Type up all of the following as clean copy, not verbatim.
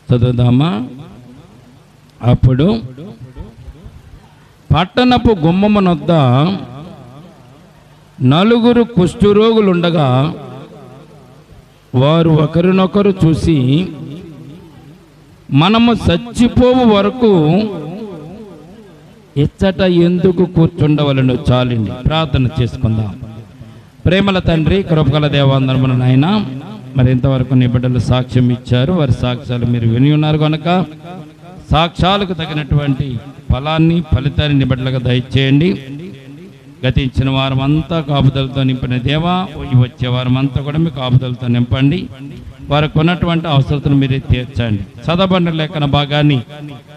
చదువుదామా? అప్పుడు పట్టణపు గుమ్మమునొద్ద 4 కుష్ఠరోగులుండగా వారు ఒకరినొకరు చూసి, మనము చచ్చిపోవు వరకు ఇచ్చట ఎందుకు కూర్చుండవలను? చాలండి, ప్రార్థన చేసుకుందాం. ప్రేమల తండ్రి, కృపగల దేవాందరమున నాయన, మరి ఇంతవరకు నీ బిడ్డలు సాక్ష్యం ఇచ్చారు. వారి సాక్ష్యాలు మీరు విని ఉన్నారు కనుక సాక్ష్యాలకు తగినటువంటి ఫలితాన్ని నీ బిడ్డలుగా దయచేయండి. గతించిన వారమంతా కాపుదలతో నింపిన దేవా, వచ్చే వారమంతా కూడా మీ కాపుదలతో నింపండి. వారికి ఉన్నటువంటి అవసరతను మీరే తీర్చండి. చదవబడిన లేఖన భాగాన్ని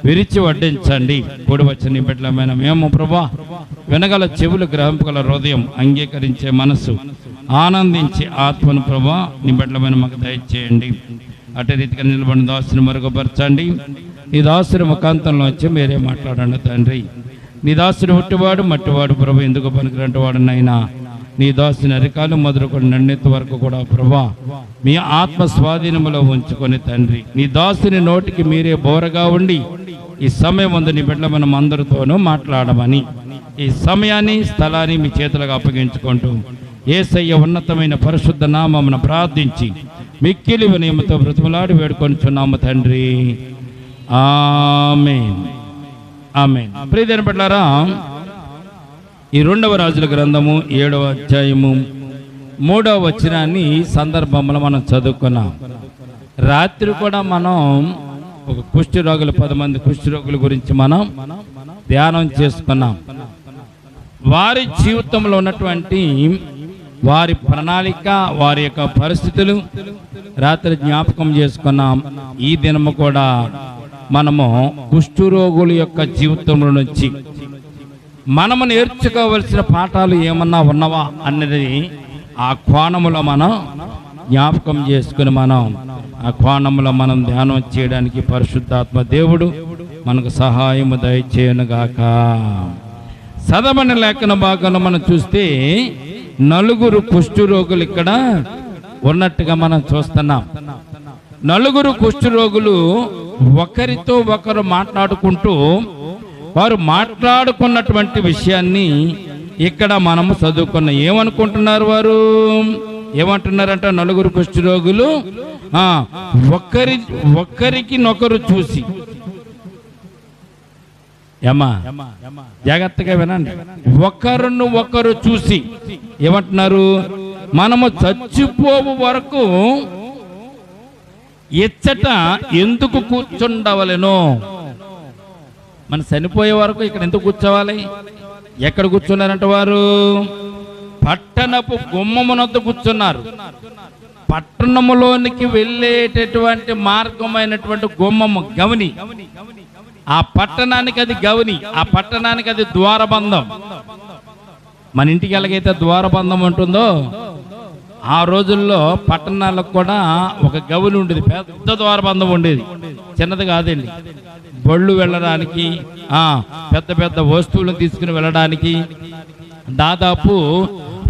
విరిచి వడ్డించండి. కూడి వచ్చిన బిడ్డలమైన మేము ప్రభా, వినగల చెవులు, గ్రహింపగల హృదయం, అంగీకరించే మనసు, ఆనందించే ఆత్మను ప్రభా నీ బిడ్డలమైన మాకు దయచేయండి. అటు రీతిగా నిలబడిన దాసుని మరుగుపరచండి. ఈ దాసుని ముఖాంతంలో వచ్చి మీరే మాట్లాడండి తండ్రి. నీ దాసుని పుట్టివాడు మట్టివాడు ప్రభు, ఎందుకు పనికిరంటి వాడునైనా నీ దాసుని అరికాలు మొదలుకొని నన్నెత్తు వరకు కూడా ప్రభా మీ ఆత్మ స్వాధీనములో ఉంచుకొని తండ్రి, నీ దాసుని నోటికి మీరే బోరగా ఉండి ఈ సమయం ముందు నీ బిడ్డల మనం అందరితోనూ మాట్లాడమని ఈ సమయాన్ని, స్థలాన్ని మీ చేతులకు అప్పగించుకుంటూ యేసయ్య ఉన్నతమైన పరిశుద్ధ నామమున ప్రార్థించి మిక్కిలి వినయముతో బ్రతిమలాడి వేడుకొనిచున్నాము తండ్రి. ఆమేన్, ఆమేన్. ప్రియమైన బిడ్డలారా, ఈ 2వ రాజుల గ్రంథము 7వ అధ్యాయము 3వ వచనాన్ని ఈ సందర్భంలో మనం చదువుకున్నాం. రాత్రి కూడా మనం ఒక కుష్ఠరోగులు 10 మంది కుష్ఠరోగుల గురించి మనం ధ్యానం చేసుకున్నాం. వారి జీవితంలో ఉన్నటువంటి వారి ప్రణాళిక, వారి యొక్క పరిస్థితులు రాత్రి జ్ఞాపకం చేసుకున్నాం. ఈ దినము కూడా మనము కుష్ఠరోగుల యొక్క జీవితంలో నుంచి మనము నేర్చుకోవలసిన పాఠాలు ఏమన్నా ఉన్నవా అన్నది ఆ కోణములో మనం జ్ఞాపకం చేసుకుని ఆ కోణములో మనం ధ్యానం చేయడానికి పరిశుద్ధాత్మ దేవుడు మనకు సహాయము దయచేయనుగాక. చదవని లేఖన భాగంలో మనం చూస్తే 4 కుష్ఠరోగులు ఇక్కడ ఉన్నట్టుగా మనం చూస్తున్నాం. 4 కుష్ఠరోగులు ఒకరితో ఒకరు మాట్లాడుకుంటూ వారు మాట్లాడుకున్నటువంటి విషయాన్ని ఇక్కడ మనము చదువుకున్నాం. ఏమనుకుంటున్నారు వారు? ఏమంటున్నారంట? 4 కుష్ఠరోగులు ఒకరికి నొకరు చూసి, ఏమా జాగ్రత్తగా వినండి, ఒకరును ఒకరు చూసి ఏమంటున్నారు? మనము చచ్చిపోవు వరకు ఇచ్చట ఎందుకు కూర్చుండవలెను? మనం చనిపోయే వరకు ఇక్కడ ఎందుకు కూర్చోవాలి? ఎక్కడ కూర్చున్నారంట వారు? పట్టణపు గుమ్మమునొద్ద కూర్చున్నారు. పట్టణములోనికి వెళ్ళేటటువంటి మార్గమైనటువంటి గుమ్మము గవని. ఆ పట్టణానికి అది గవని, ఆ పట్టణానికి అది ద్వారబంధం. మన ఇంటికి ఎలాగైతే ద్వారబంధం ఉంటుందో ఆ రోజుల్లో పట్టణాలకు కూడా ఒక గవని ఉండేది, పెద్ద ద్వారబంధం ఉండేది, చిన్నది కాదండి. బళ్ళు వెళ్ళడానికి, పెద్ద పెద్ద వస్తువులను తీసుకుని వెళ్ళడానికి దాదాపు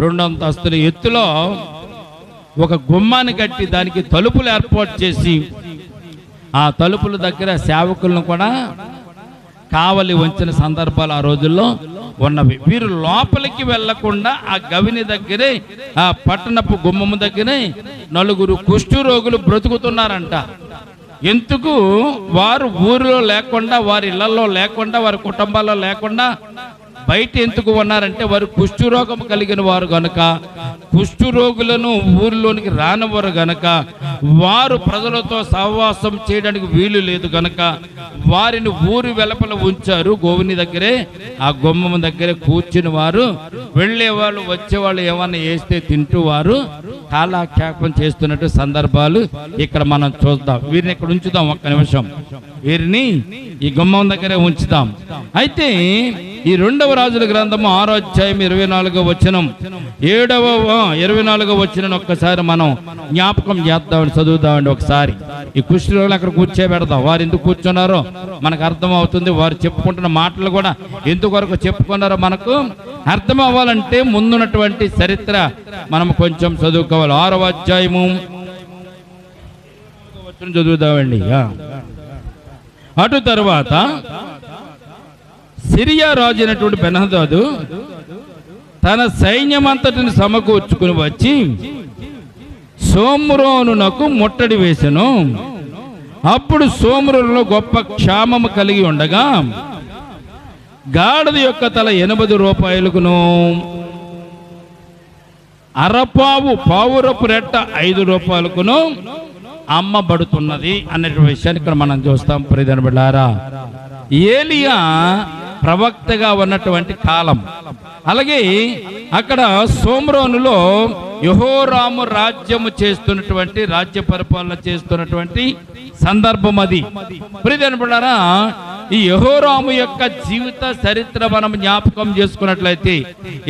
2 అంతస్తుల ఎత్తులో ఒక గుమ్మాన్ని కట్టి దానికి తలుపులు ఏర్పాటు చేసి ఆ తలుపుల దగ్గర సేవకులను కూడా కావలి ఉంచిన సందర్భాలు ఆ రోజుల్లో ఉన్నవి. వీరు లోపలికి వెళ్లకుండా ఆ గవిని దగ్గరే, ఆ పట్టణపు గుమ్మము దగ్గరే 4 కుష్ఠరోగులు బ్రతుకుతున్నారంట. ఎందుకు? వారు ఊరిలో లేకుండా, వారి ఇళ్లలో లేకుండా, వారి కుటుంబాల్లో లేకుండా బయట ఎందుకు ఉన్నారంటే వారు కుష్ఠరోగం కలిగిన వారు గనుక, కుష్ఠరోగులను ఊరిలోనికి రానివారు గనక, వారు ప్రజలతో సహవాసం చేయడానికి వీలు లేదు గనక వారిని ఊరి వెలుపల ఉంచారు. గోవుని దగ్గరే, ఆ గుమ్మం దగ్గరే కూర్చుని వారు వెళ్ళేవాళ్ళు వచ్చేవాళ్ళు ఏమన్నా వేస్తే తింటూ వారు కాలాక్షేపం చేస్తున్నట్టు సందర్భాలు ఇక్కడ మనం చూద్దాం. వీరిని ఇక్కడ ఉంచుదాం, ఒక్క నిమిషం. వీరిని ఈ గుమ్మం దగ్గరే ఉంచుదాం. అయితే ఈ 2వ రాజుల గ్రంథము 6వ అధ్యాయం 24వ వచనం 24వ వచనం ఒక్కసారి మనం జ్ఞాపకం చేద్దామని చదువుదామండి. ఒకసారి ఈ కుష్ఠరోగులు అక్కడ కూర్చోబెడదాం. వారు ఎందుకు కూర్చున్నారో మనకు అర్థం అవుతుంది. వారు చెప్పుకుంటున్న మాటలు కూడా ఎందుకొరకు చెప్పుకున్నారో మనకు అర్థం అవ్వాలంటే ముందున్నటువంటి చరిత్ర మనం కొంచెం చదువుకోవాలి. 6వ అధ్యాయము వచ్చిన చదువుదామండి. అటు తర్వాత సిరియా రాజు అయినటువంటి బెన్హదదు తన సైన్యమంతటిని సమకూర్చుకుని వచ్చి సోమ్రోనునకు ముట్టడి వేసెను. అప్పుడు సోమ్రోనులో గొప్ప క్షామము కలిగి ఉండగా గాడిద యొక్క తల 80 రూపాయలకును అరపావు పావురపు రెట్ట 5 రూపాయలకును అమ్మబడుతున్నది అనే విషయాన్ని ఇక్కడ మనం చూస్తాం. ప్రియమైన బిడ్డలారా, ఏలియా ప్రవక్తగా ఉన్నటువంటి కాలం. అలాగే అక్కడ సోమ్రోనులో యెహోరాము రాజ్యము చేస్తున్నటువంటి, రాజ్య పరిపాలన చేస్తున్నటువంటి సందర్భం అది. ప్రియమైన బిడ్డలారా, ఈ యెహోరాము యొక్క జీవిత చరిత్ర మనం జ్ఞాపకం చేసుకున్నట్లయితే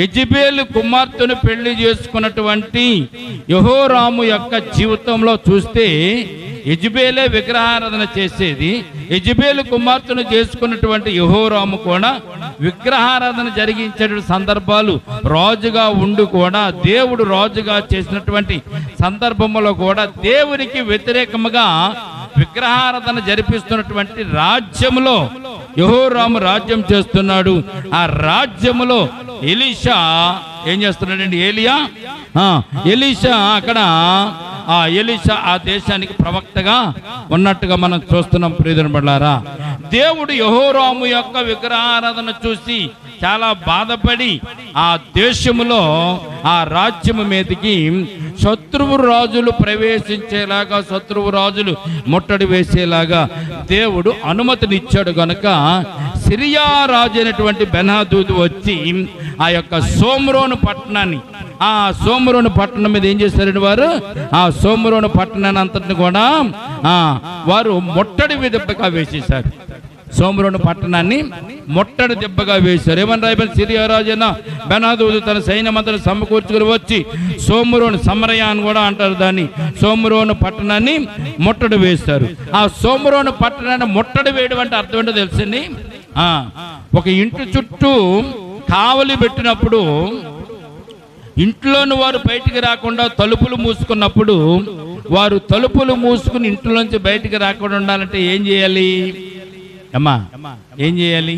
యెజెబెలు కుమార్తెను పెళ్లి చేసుకున్నటువంటి యెహోరాము యొక్క జీవితంలో చూస్తే యెజెబెలే విగ్రహారాధన చేసేది. యెజెబెలు కుమార్తెను చేసుకున్నటువంటి యెహోరాము కూడా విగ్రహారాధన జరిగించే సందర్భాలు, రాజుగా ఉండి కూడా దేవుడు రాజుగా చేసినటువంటి సందర్భంలో కూడా దేవునికి వ్యతిరేకముగా విగ్రహారాధన జరిపిస్తున్నటువంటి రాజ్యములో యెహోరాము రాజ్యం చేస్తున్నాడు. ఆ రాజ్యములో ఎలీషా ఏం చేస్తున్నాడండి? ఎలీషా అక్కడ ఎలీషా ఆ దేశానికి ప్రవక్తగా ఉన్నట్టుగా మనం చూస్తున్నాం. ప్రియమైన బిడ్డలారా, దేవుడు యెహోరాము యొక్క విగ్రహారాధన చూసి చాలా బాధపడి ఆ దేశములో, ఆ రాజ్యము మీదకి శత్రువు రాజులు ప్రవేశించేలాగా, శత్రువు రాజులు ముట్టడి వేసేలాగా దేవుడు అనుమతినిచ్చాడు. గనుక సిరియా రాజు అయినటువంటి బెన్హదదు వచ్చి ఆ యొక్క సోమ్రోను పట్టణాన్ని, ఆ సోమ్రోను పట్టణం మీద ఏం చేశారండి వారు? ఆ సోమ్రోను పట్టణాన్ని అంతటిని కూడా వారు ముట్టడి దెబ్బగా వేసేశారు. సోమ్రోను పట్టణాన్ని ముట్టడి దెబ్బగా వేశారు. ఏమని రాయబడి? సిరియా రాజైన బెన్హదదు తన సైన్యమంతను సమకూర్చుకుని వచ్చి సోమ్రోను, సమరయ అని కూడా అంటారు దాన్ని, సోమ్రోను పట్టణాన్ని ముట్టడి వేశారు. ఆ సోమ్రోను పట్టణాన్ని ముట్టడి వేయడం అంటే అర్థం ఏంటో తెలుసండి? ఒక ఇంటి చుట్టూ కావలి పెట్టినప్పుడు ఇంట్లోని వారు బయటికి రాకుండా తలుపులు మూసుకున్నప్పుడు, వారు తలుపులు మూసుకుని ఇంట్లోంచి బయటికి రాకుండా ఉండాలంటే ఏం చేయాలి అమ్మా? ఏం చేయాలి?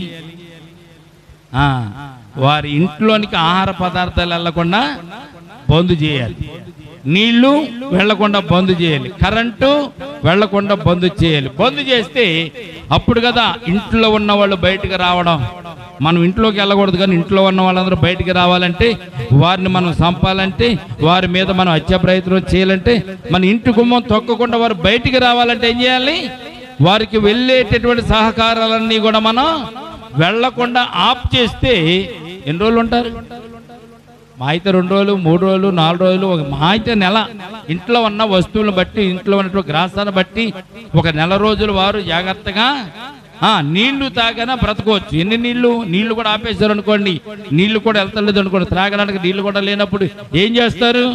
వారి ఇంట్లోనికి ఆహార పదార్థాలు వెళ్లకుండా బంద్ చేయాలి, నీళ్లు వెళ్లకుండా బంద్ చేయాలి, కరెంటు వెళ్లకుండా బంద్ చేయాలి. బంద్ చేస్తే అప్పుడు కదా ఇంట్లో ఉన్న వాళ్ళు బయటికి రావడం. మనం ఇంట్లోకి వెళ్ళకూడదు, కానీ ఇంట్లో ఉన్న వాళ్ళందరూ బయటికి రావాలంటే, వారిని మనం చంపాలంటే, వారి మీద మనం హత్య ప్రయత్నం చేయాలంటే, మన ఇంటి గుమ్మం తొక్కకుండా వారు బయటికి రావాలంటే ఏం చేయాలి? వారికి వెళ్ళేటటువంటి సహకారాలన్నీ కూడా మనం వెళ్లకుండా ఆఫ్ చేస్తే ఎన్ని రోజులు ఉంటారు? మా అయితే 2 రోజులు, 3 రోజులు, 4 రోజులు, మా అయితే నెల. ఇంట్లో ఉన్న వస్తువులను బట్టి, ఇంట్లో ఉన్నటువంటి గ్రాసాన్ని బట్టి 1 నెల రోజులు వారు జాగ్రత్తగా నీళ్లు తాగనా బ్రతకవచ్చు. ఎన్ని నీళ్లు కూడా ఆపేశారు అనుకోండి, నీళ్లు కూడా వెళ్తలేదు అనుకోండి, త్రాగడానికి నీళ్లు కూడా లేనప్పుడు ఏం చేస్తారు?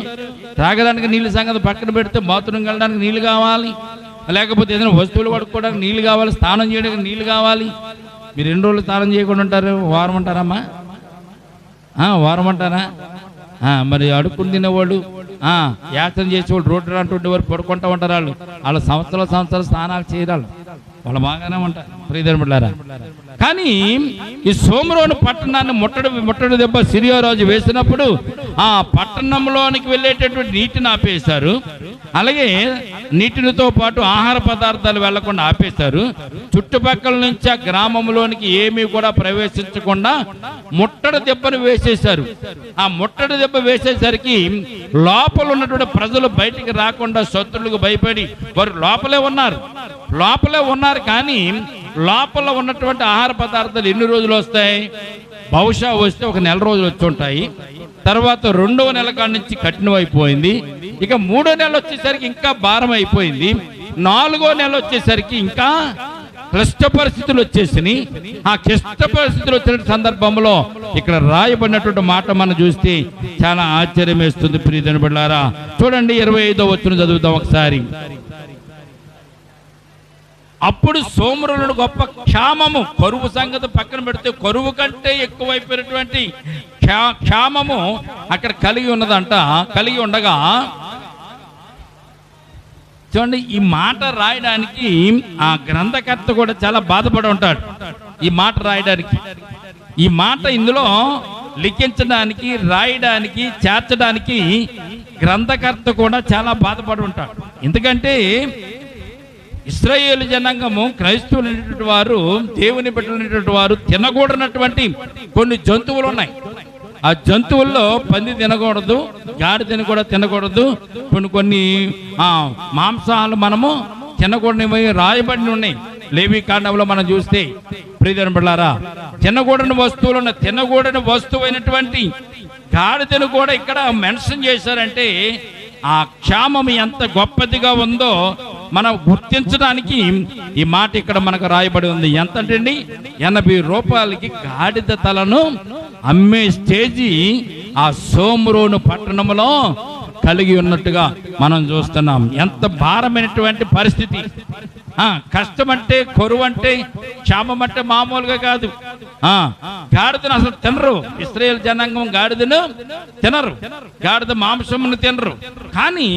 త్రాగడానికి నీళ్ళు సంగతి పక్కన పెడితే బాత్రూమ్కి వెళ్ళడానికి నీళ్లు కావాలి, లేకపోతే ఏదైనా వస్తువులు పడుకోవడానికి నీళ్లు కావాలి, స్నానం చేయడానికి నీళ్లు కావాలి. మీరు 2 రోజులు స్నానం చేయకుండా ఉంటారు? వారం అంటారమ్మా? వారం అంటారా? మరి అడుక్కుని తినేవాళ్ళు, యాత్ర చేసేవాళ్ళు, రోడ్డు అంటుండేవారు పడుకుంటూ ఉంటారు. వాళ్ళు సంవత్సరాలు స్నానాలు చేయరాళ్ళు, వాళ్ళు బాగానే ఉంటారు. ప్రియమైన బిడ్డలారా, కానీ ఈ సోమ్రోను పట్టణాన్ని ముట్టడి దెబ్బ సిరియా రాజు వేసినప్పుడు ఆ పట్టణంలోనికి వెళ్ళేటటువంటి నీటిని ఆపేశారు. అలాగే నీటితో పాటు ఆహార పదార్థాలు వెళ్లకుండా ఆపేశారు. చుట్టుపక్కల నుంచి ఆ గ్రామంలోనికి ఏమీ కూడా ప్రవేశించకుండా ముట్టడి దెబ్బను వేసేశారు. ఆ ముట్టడి దెబ్బ వేసేసరికి లోపల ఉన్నటువంటి ప్రజలు బయటికి రాకుండా శత్రువులకు భయపడి వారు లోపలే ఉన్నారు. కానీ లోపల ఉన్నటువంటి ఆహార పదార్థాలు ఎన్ని రోజులు వస్తాయి? బహుశా వస్తే 1 నెల రోజులు వచ్చి ఉంటాయి. తర్వాత 2వ నెల కాడి నుంచి కఠినమైపోయింది. ఇక 3వ నెల వచ్చేసరికి ఇంకా భారం అయిపోయింది. 4వ నెల వచ్చేసరికి ఇంకా క్లిష్ట పరిస్థితులు వచ్చేసినాయి. ఆ క్లిష్ట పరిస్థితులు వచ్చిన సందర్భంలో ఇక్కడ రాయబడినటువంటి మాట మనం చూస్తే చాలా ఆశ్చర్యం వేస్తుంది. ప్రియమైన బిడ్డలారా, చూడండి 25వ వచనం చదువుతాం ఒకసారి. అప్పుడు సోమ్రోను గొప్ప క్షామము, కరువు సంగతి పక్కన పెడితే కరువు కంటే ఎక్కువైపోయినటువంటి క్షామము అక్కడ కలిగి ఉండగా చూడండి, ఈ మాట రాయడానికి ఆ గ్రంథకర్త కూడా చాలా బాధపడి ఉంటాడు. ఈ మాట రాయడానికి, ఈ మాట ఇందులో లిఖించడానికి, రాయడానికి, చేర్చడానికి గ్రంథకర్త కూడా చాలా బాధపడి ఉంటాడు. ఎందుకంటే ఇశ్రాయేలు జనాంగము, క్రైస్తవులైనటువంటి వారు, దేవుని బిడ్డలైనటువంటి వారు తినకూడనటువంటి కొన్ని జంతువులు ఉన్నాయి. ఆ జంతువుల్లో పంది తినకూడదు, గాడిదని కూడా తినకూడదు, కొన్ని మాంసాలు మనము తినకూడనివి రాయబడి ఉన్నాయి. లేవి కాండంలో మనం చూస్తే ప్రియమైన బిడ్డలారా, తినకూడని వస్తువులు ఉన్న, తినకూడని వస్తువు అయినటువంటి గాడిదను కూడా ఇక్కడ మెన్షన్ చేశారంటే ఆ క్షామం ఎంత గొప్పదిగా ఉందో మనం గుర్తించడానికి ఈ మాట ఇక్కడ మనకు రాయబడి ఉంది. ఎంత అంటే 80 రూపాయలకి గాడిద తలను అమ్మే స్టేజీ ఆ షోమ్రోను పట్టణంలో కలిగి ఉన్నట్టుగా మనం చూస్తున్నాం. ఎంత భారమైనటువంటి పరిస్థితి. కష్టం అంటే, కొరువు అంటే, క్షామం అంటే మామూలుగా కాదు. గాడిదను అసలు తినరు. ఇశ్రాయేలు జనాంగం గాడిదను తినరు, గాడిద మాంసమును తినరు. కానీ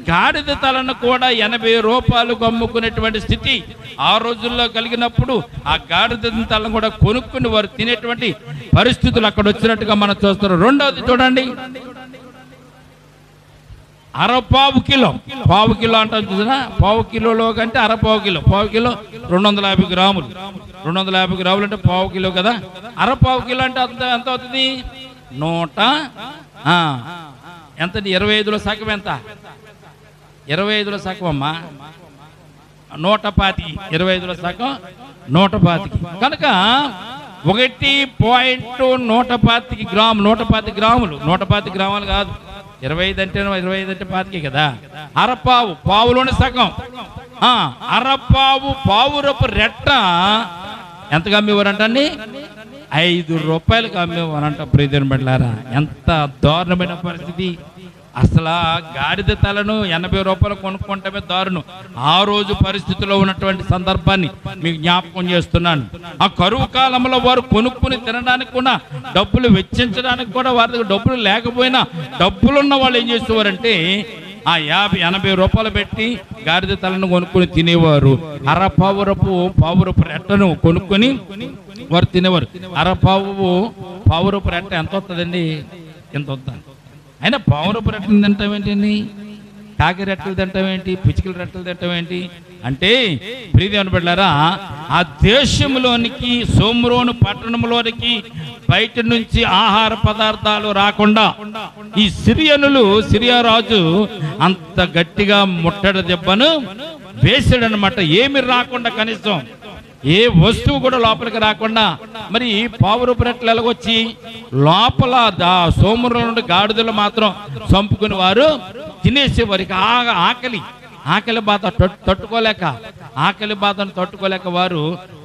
గాడిద తలను కూడా 80 రూపాయలకు అమ్ముకునేటువంటి స్థితి ఆ రోజుల్లో కలిగినప్పుడు ఆ గాడిద తలను కూడా కొనుక్కుని వారు తినేటువంటి పరిస్థితులు అక్కడ వచ్చినట్టుగా మనం చూస్తారు. రెండవది చూడండి, అరపావు కిలో, పావు కిలో అంటారు చూసినా, పావు కిలోలో కంటే అరపావు కిలో, పావు కిలో 250 గ్రాములు, 250 గ్రాములు అంటే పావు కిలో కదా. అరపావు కిలో అంటే ఎంత అవుతుంది? 100 ఎంత? 25లో సగం ఎంత? 25లో సగం అమ్మా, 125. 25లో సగం 125. కనుక 1.125 గ్రాము, 125 గ్రాములు, 125 గ్రాములు కాదు. 25 అంటే 25 కదా. అరపావు, పావులోని సగం. అరపావు పావురపు రెట్ట ఎంతగా అమ్మేవారంటండి? 5 రూపాయలకు అమ్మేవారంట. ప్రియమైన బిడ్డలారా, ఎంత దారుణమైన పరిస్థితి. అసలు గాడిద తలను 80 రూపాయలు కొనుక్కుంటమే దారుణం. ఆ రోజు పరిస్థితిలో ఉన్నటువంటి సందర్భాన్ని మీకు జ్ఞాపకం చేస్తున్నాను. ఆ కరువు కాలంలో వారు కొనుక్కుని తినడానికి కూడా, డబ్బులు వెచ్చించడానికి కూడా వారి డబ్బులు లేకపోయినా, డబ్బులున్న వాళ్ళు ఏం చేసేవారంటే ఆ 50-80 రూపాయలు పెట్టి గాడిద తలను కొనుక్కుని తినేవారు. పావురపు రెట్టను కొనుక్కొని వారు తినేవారు. పావురపు రెట్ట ఎంత వస్తుందండి? ఎంత వస్తుంది? అయినా పావురపు రెట్టలు తింటామేంటి, కాకి రెట్టలు తింటామేంటి, పిచ్చికల రెట్టలు తింటామేంటి అంటే, ప్రియమైన బిడ్డలారా, ఆ దేశంలోనికి, షోమ్రోను పట్టణంలోనికి బయట నుంచి ఆహార పదార్థాలు రాకుండా ఈ సిరియా రాజు అంత గట్టిగా ముట్టడి దెబ్బను వేసాడనమాట. ఏమి రాకుండా, కనీసం ఏ వస్తువు కూడా లోపలికి రాకుండా. మరి పావురపు రెట్టలు ఎలాగొచ్చి లోపల సోమరుల నుండి గాడిదలు మాత్రం చంపుకుని వారు తినేసేవారికి ఆకలి బాధ తట్టుకోలేక, ఆకలి బాధను తట్టుకోలేక వారు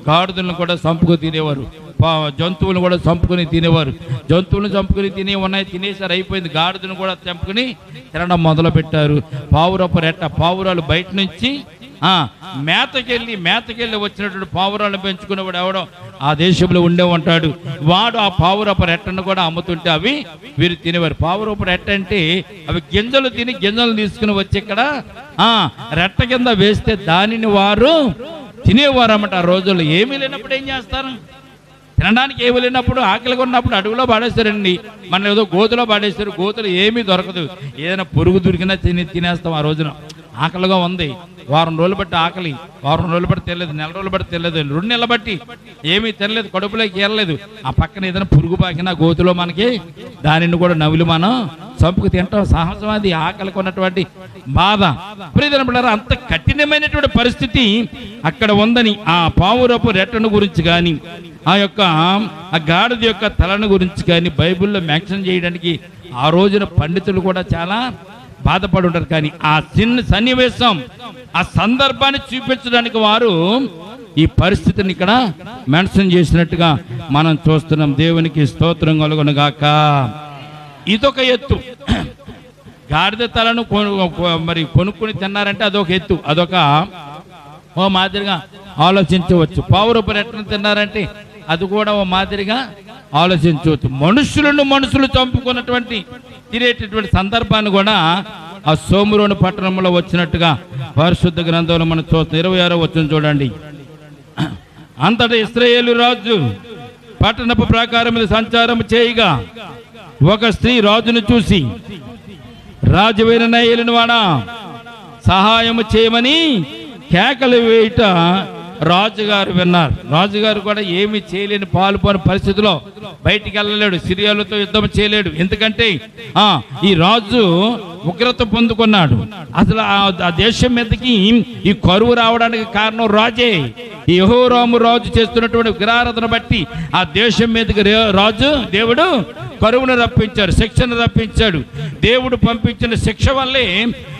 గాడిదలను కూడా చంపుకొని తినేవారు, జంతువులను కూడా చంపుకొని తినేవారు. జంతువులను చంపుకొని ఉన్నాయి, తినేసారు, అయిపోయింది. గాడిదను కూడా చంపుకొని తినడం మొదలు పెట్టారు. పావురపు రెట్ట, పావురాలు బయట నుంచి మేతకెళ్ళి వచ్చినటువంటి పావురాలను పెంచుకునేవాడు ఎవడో ఆ దేశంలో ఉండే ఉంటాడు. వాడు ఆ పావురపు రెట్టను కూడా అమ్ముతుంటే అవి వీరు తినేవారు. పావురపు రెట్ట అంటే అవి గింజలు తిని గింజలు తీసుకుని వచ్చి ఇక్కడ రెట్ట కింద వేస్తే దానిని వారు తినేవారు అన్నమాట. ఆ రోజుల్లో ఏమీ లేనప్పుడు ఏం చేస్తారు? తినడానికి ఏమీ లేనప్పుడు, ఆకలిగా ఉన్నప్పుడు అడవిలో పాడేస్తారండి. మనం ఏదో గోతులో పాడేస్తారు. గోతులు ఏమీ దొరకదు. ఏదైనా పురుగు దొరికినా తినేస్తాం. ఆ రోజున ఆకలిగా ఉంది, వారం రోజులు బట్టి ఆకలి, వారం రోజులు బట్టి తెలియదు, నెల రోజులు బట్టి తెలియదు, 2 నెలలు బట్టి ఏమీ తెలియలేదు, కడుపులోకి ఏరలేదు. ఆ పక్కన ఏదైనా పురుగు పాకినా గోతులో మనకి దానిని కూడా నవ్వులు మనం చంపుకు తింటాం. సాహసం అది, ఆకలికి ఉన్నటువంటి బాధ. ప్రియమైన బిడ్డలారా, అంత కఠినమైనటువంటి పరిస్థితి అక్కడ ఉందని ఆ పావురపు రెట్టను గురించి కానీ, ఆ గాడిద యొక్క తలను గురించి కానీ బైబిల్లో మెన్షన్ చేయడానికి ఆ రోజున పండితులు కూడా చాలా బాధపడి ఉంటారు. కానీ ఆ చిన్న సన్నివేశం, ఆ సందర్భాన్ని చూపించడానికి వారు ఈ పరిస్థితిని ఇక్కడ మెన్షన్ చేసినట్టుగా మనం చూస్తున్నాం. దేవునికి స్తోత్రం కలుగునుగాక. ఇదొక ఎత్తు. గాడిద తలను మరి కొనుక్కుని తిన్నారంటే అదొక ఎత్తు, అదొక ఓ మాదిరిగా ఆలోచించవచ్చు. పావురపు రెట్టను తిన్నారంటే అది కూడా ఓ మాదిరిగా ఆలోచించవచ్చు. మనుషులు చంపుకున్నటువంటి తినేటటువంటి సందర్భాన్ని కూడా ఆ సోమ్రోను పట్టణంలో వచ్చినట్టుగా పరిశుద్ధ గ్రంథంలో మనం చూస్తాం. 26వ వచనం చూడండి. అంతటా ఇశ్రాయేలు రాజు పట్టణపు ప్రాకారం మీద సంచారం చేయగా ఒక స్త్రీ రాజును చూసి, రాజువైన ఏలినవాడా సహాయము చేయమని కేకలు వేయట రాజుగారు విన్నారు. రాజుగారు కూడా ఏమి చేయలేని పాలుపోని పరిస్థితిలో బయటికి వెళ్ళలేడు, సిరియాలతో యుద్ధం చేయలేడు. ఎందుకంటే ఈ రాజు ఉగ్రత పొందుకున్నాడు. అసలు ఆ దేశం మీదకి ఈ కరువు రావడానికి కారణం రాజే. యెహోరాము రాజు చేస్తున్నటువంటి విగ్రహారాధన బట్టి ఆ దేశం మీదకి దేవుడు కరువును రప్పించాడు, శిక్షను రప్పించాడు. దేవుడు పంపించిన శిక్ష వల్లే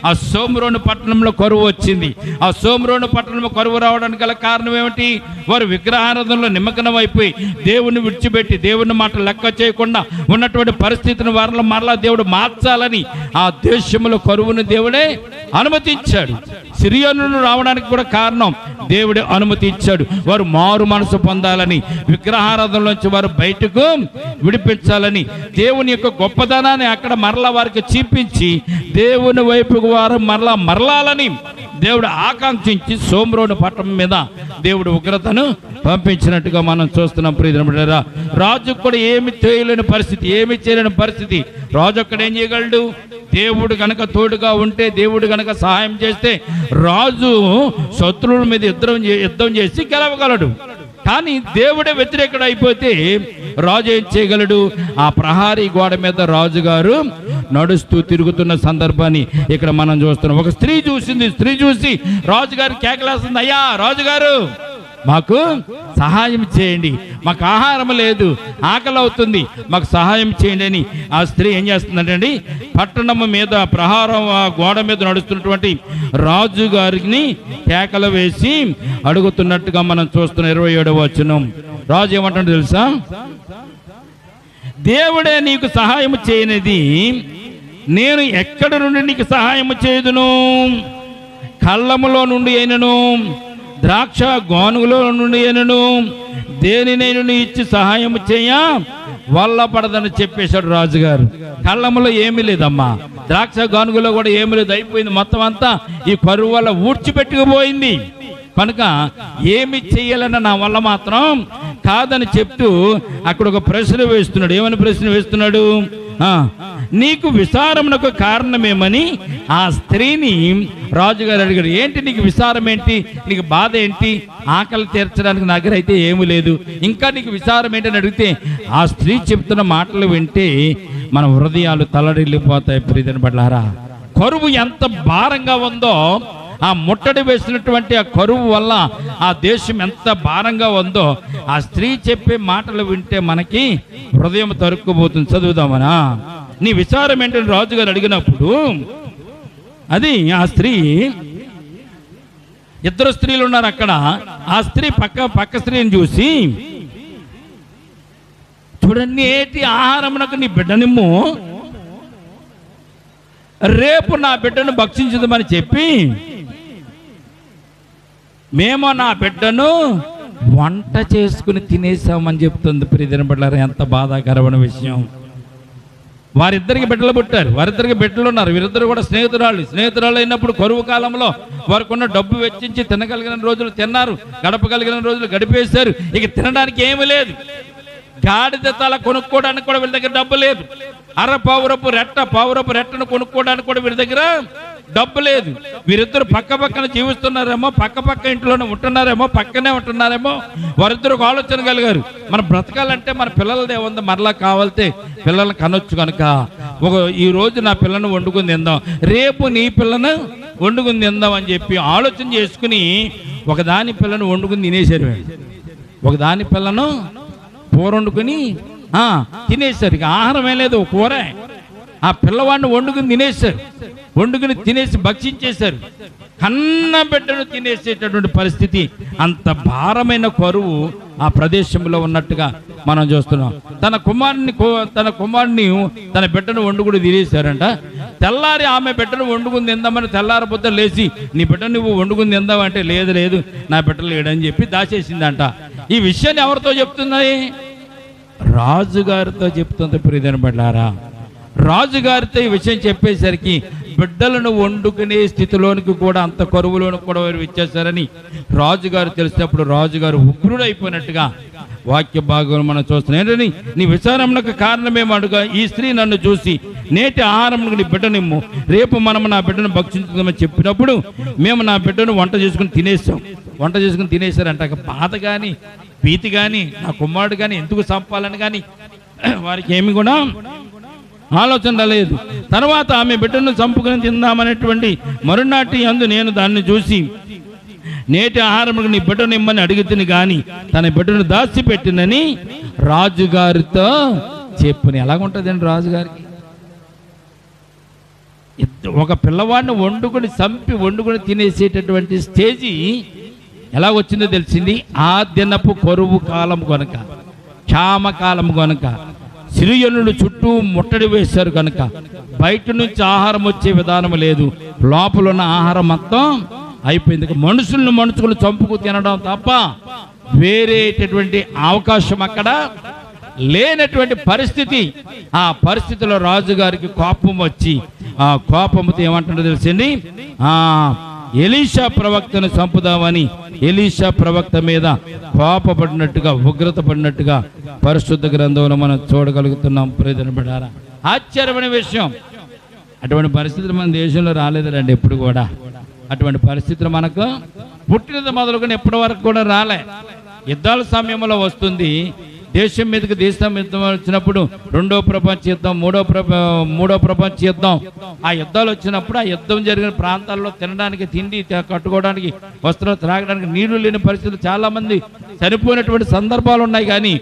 ఆ సోమ్రోను పట్టణంలో కరువు వచ్చింది. ఆ సోమ్రోను పట్టణంలో కరువు రావడానికి గల కారణం ఏమిటి? వారు విగ్రహారాధనలో నిమగ్నం అయిపోయి దేవుని విడిచిపెట్టి దేవుని మాట లెక్క చేయకుండా ఉన్నటువంటి పరిస్థితిని వారిలో మరలా దేవుడు మార్చాలని ఆ దేశంలో కరువును దేవుడే అనుమతించాడు. సిరియనులు రావడానికి కూడా కారణం దేవుడే అనుమతించాడు. వారు మారు మనసు పొందాలని, విగ్రహారాధనలోంచి వారు బయటకు విడిపించాలని, దేవుని యొక్క గొప్పదనాన్ని అక్కడ మరలా వారికి చూపించి దేవుని వైపుకు వారు మరలాలని దేవుడు ఆకాంక్షించి సోమ్రోను పట్టణం మీద దేవుడు ఉగ్రతను పంపించినట్టుగా మనం చూస్తున్నాం. ప్రియమిత్రులారా, రాజు కూడా ఏమి చేయలేని పరిస్థితి. రాజు అక్కడ ఏం చేయగలడు? దేవుడు గనక తోడుగా ఉంటే, దేవుడు గనక సహాయం చేస్తే రాజు శత్రువుల మీద యుద్ధం చేసి గెలవగలడు. కానీ దేవుడే వ్యతిరేకుడు అయిపోతే రాజు ఏం చేయగలడు? ఆ ప్రహారీ గోడ మీద రాజుగారు నడుస్తూ తిరుగుతున్న సందర్భాన్ని ఇక్కడ మనం చూస్తున్నాం. ఒక స్త్రీ చూసింది. స్త్రీ చూసి రాజుగారు కేకలేస్తుంది, అయ్యా రాజుగారు మాకు సహాయం చేయండి, మాకు ఆహారం లేదు, ఆకలి అవుతుంది, మాకు సహాయం చేయండి అని ఆ స్త్రీ ఏం చేస్తుందంటే పట్టణం మీద ప్రహారం గోడ మీద నడుస్తున్నటువంటి రాజు గారిని కేకలు వేసి అడుగుతున్నట్టుగా మనం చూస్తున్నాం. 27వ వచనం. రాజు ఏమంటాడు తెలుసా? దేవుడే నీకు సహాయం చేయనిది నేను ఎక్కడి నుండి నీకు సహాయం చేయదును? కళ్ళములో నుండి అయినను, ద్రాక్ష గోనుగులో నుండి అయినను దేనినైనా ఇచ్చి సహాయం చేయ వల్ల పడదని చెప్పేశాడు రాజుగారు. కళ్ళములో ఏమీ లేదమ్మా, ద్రాక్ష గానుగులో కూడా ఏమీ లేదు, అయిపోయింది. మొత్తం అంతా ఈ కరువు వల్ల ఊడ్చిపెట్టుకుపోయింది. కనుక ఏమి చెయ్యాలన్న నా వల్ల మాత్రం కాదని చెప్తూ అక్కడ ఒక ప్రశ్న వేస్తున్నాడు. ఏమని ప్రశ్న వేస్తున్నాడు? నీకు విచారమునకు కారణమేమని ఆ స్త్రీని రాజుగారు అడిగాడు. ఏంటి నీకు విచారం ఏంటి? నీకు బాధ ఏంటి? ఆకలి తీర్చడానికి నా దగ్గర అయితే ఏమీ లేదు, ఇంకా నీకు విచారం ఏంటని అడిగితే ఆ స్త్రీ చెప్తున్న మాటలు వింటే మన హృదయాలు తల్లడిల్లిపోతాయి. ప్రియమైన బిడ్డలారా, కరువు ఎంత భారంగా ఉందో, ఆ ముట్టడి వేసినటువంటి ఆ కరువు వల్ల ఆ దేశం ఎంత భారంగా ఉందో ఆ స్త్రీ చెప్పే మాటలు వింటే మనకి హృదయం తరుక్కుపోతుంది. చదువుదామనా? నీ విచారం ఏంటని రాజుగారు అడిగినప్పుడు అది ఆ స్త్రీ, ఇద్దరు స్త్రీలు ఉన్నారు అక్కడ. ఆ స్త్రీ పక్క స్త్రీని చూసి, చూడండి ఏటి ఆహారమునకు నీ బిడ్డనిమ్ము, రేపు నా బిడ్డను భక్షించదమని చెప్పి మేము నా బిడ్డను వంట చేసుకుని తినేసామని చెప్తుంది. ప్రియమైన బిడ్డలారా, ఎంత బాధాకరమైన విషయం. వారిద్దరికి బిడ్డలు పుట్టారు, వారిద్దరికి బిడ్డలు ఉన్నారు. వీరిద్దరు కూడా స్నేహితురాళ్ళు అయినప్పుడు కరువు కాలంలో వారికి ఉన్న డబ్బు వెచ్చించి తినగలిగిన రోజులు తిన్నారు, గడపగలిగిన రోజులు గడిపేశారు. ఇక తినడానికి ఏమీ లేదు. గాడిద తల కొనుక్కోవడానికి కూడా వీరి దగ్గర డబ్బు లేదు. పావురపు రెట్టను కొనుక్కోవడానికి కూడా వీరి దగ్గర డబ్బు లేదు. వీరిద్దరు పక్కన జీవిస్తున్నారేమో, పక్క ఇంట్లోనే ఉంటున్నారేమో, పక్కనే ఉంటున్నారేమో. వారిద్దరు ఒక ఆలోచన కలిగారు, మనం బ్రతకాలంటే మన పిల్లలదే ఉంది, మరలా కావాలితే పిల్లల్ని కనొచ్చు. కనుక ఈ రోజు నా పిల్లను వండుకుని తిందాం, రేపు నీ పిల్లను వండుకుని తిందాం అని చెప్పి ఆలోచన చేసుకుని ఒకదాని పిల్లను వండుకుని తినేశారు. ఒకదాని పిల్లను కూర వండుకుని తినేశారు. ఇక ఆహారం ఏం లేదు, కూర. ఆ పిల్లవాడిని వండుకుని తినేసి భక్షించేశారు. కన్న బిడ్డను తినేసేటటువంటి పరిస్థితి. అంత భారమైన కరువు ఆ ప్రదేశంలో ఉన్నట్టుగా మనం చూస్తున్నాం. తన కుమారుని తన బిడ్డను వండుకుని తినేశారంట. తెల్లారి ఆమె బిడ్డను వండుకుని తిందామని తెల్లారబుద్ద లేచి, నీ బిడ్డ నువ్వు వండుకుని తిందామంటే లేదు నా బిడ్డలు లేడని చెప్పి దాచేసిందంట. ఈ విషయాన్ని ఎవరితో చెప్తున్నాయి? రాజుగారితో చెప్తుంది. ప్రియమైన బిడ్డలారా, రాజుగారితో ఈ విషయం చెప్పేసరికి బిడ్డలను వండుకునే స్థితిలోనికి కూడా, అంత కరువులోనికి కూడా వారు ఇచ్చేశారని రాజుగారు తెలిసినప్పుడు రాజుగారు ఉగ్రుడైపోయినట్టుగా వాక్య భాగం మనం చూస్తున్నాం. ఏంటని, నీ విచారమునకు కారణమేమడుగా, ఈ స్త్రీ నన్ను చూసి నేటి ఆహారమునకు నీ బిడ్డనిమ్ము, రేపు మనము నా బిడ్డను భక్షించుకుందామని చెప్పినప్పుడు మేము నా బిడ్డను వంట చేసుకుని తినేసారంట. బాధ కానీ భీతి కానీ నా కుమారుడు కానీ ఎందుకు చంపాలని కానీ వారికి ఏమి కూడా ఆలోచన లేదు. తర్వాత ఆమె బిడ్డను చంపుకొని తిందామనేటువంటి మరునాటి అందు నేను దాన్ని చూసి నేటి ఆహారములకు నీ బిడ్డను ఇమ్మని అడిగితిని కానీ తన బిడ్డను దాచిపెట్టినని రాజుగారితో చెప్పుని. ఎలాగుంటుందండి రాజుగారికి? ఒక పిల్లవాడిని వండుకొని తినేసేటటువంటి స్టేజీ ఎలా వచ్చిందో తెలిసింది. ఆ దినపు కరువు కాలం కనుక, క్షామకాలం కనుక, సిరియనులు చుట్టూ ముట్టడి వేశారు కనుక బయట నుంచి ఆహారం వచ్చే విధానం లేదు. లోపల ఉన్న ఆహారం మొత్తం అయిపోయింది. మనుషులు చంపుకు తినడం తప్ప వేరేటటువంటి అవకాశం అక్కడ లేనటువంటి పరిస్థితి. ఆ పరిస్థితిలో రాజుగారికి కోపం వచ్చి, ఆ కోపంతో ఏమంటుందో తెలిసింది, ఎలీషా ప్రవక్తను చంపుదామని ఎలీషా ప్రవక్త మీద కోపపడినట్టుగా, ఉగ్రత పడినట్టుగా పరిశుద్ధ గ్రంథంలో మనం చూడగలుగుతున్నాం. ప్రియమైన బిడ్డలారా, ఆశ్చర్యమైన విషయం, అటువంటి పరిస్థితులు మన దేశంలో రాలేదండి ఎప్పుడు కూడా. అటువంటి పరిస్థితులు మనకు పుట్టినది మొదలుకొని ఎప్పటి వరకు కూడా రాలే. యుద్ధాల సమయంలో వస్తుంది. దేశం మీదకి దేశం యుద్ధం వచ్చినప్పుడు, రెండో ప్రపంచ యుద్ధం, మూడో ప్రపంచ యుద్ధం, ఆ యుద్ధాలు వచ్చినప్పుడు ఆ యుద్ధం జరిగిన ప్రాంతాల్లో తినడానికి తిండి, కట్టుకోవడానికి వస్త్రాలు, త్రాగడానికి నీళ్లు లేని పరిస్థితులు, చాలా మంది చనిపోయినటువంటి సందర్భాలు ఉన్నాయి. కానీ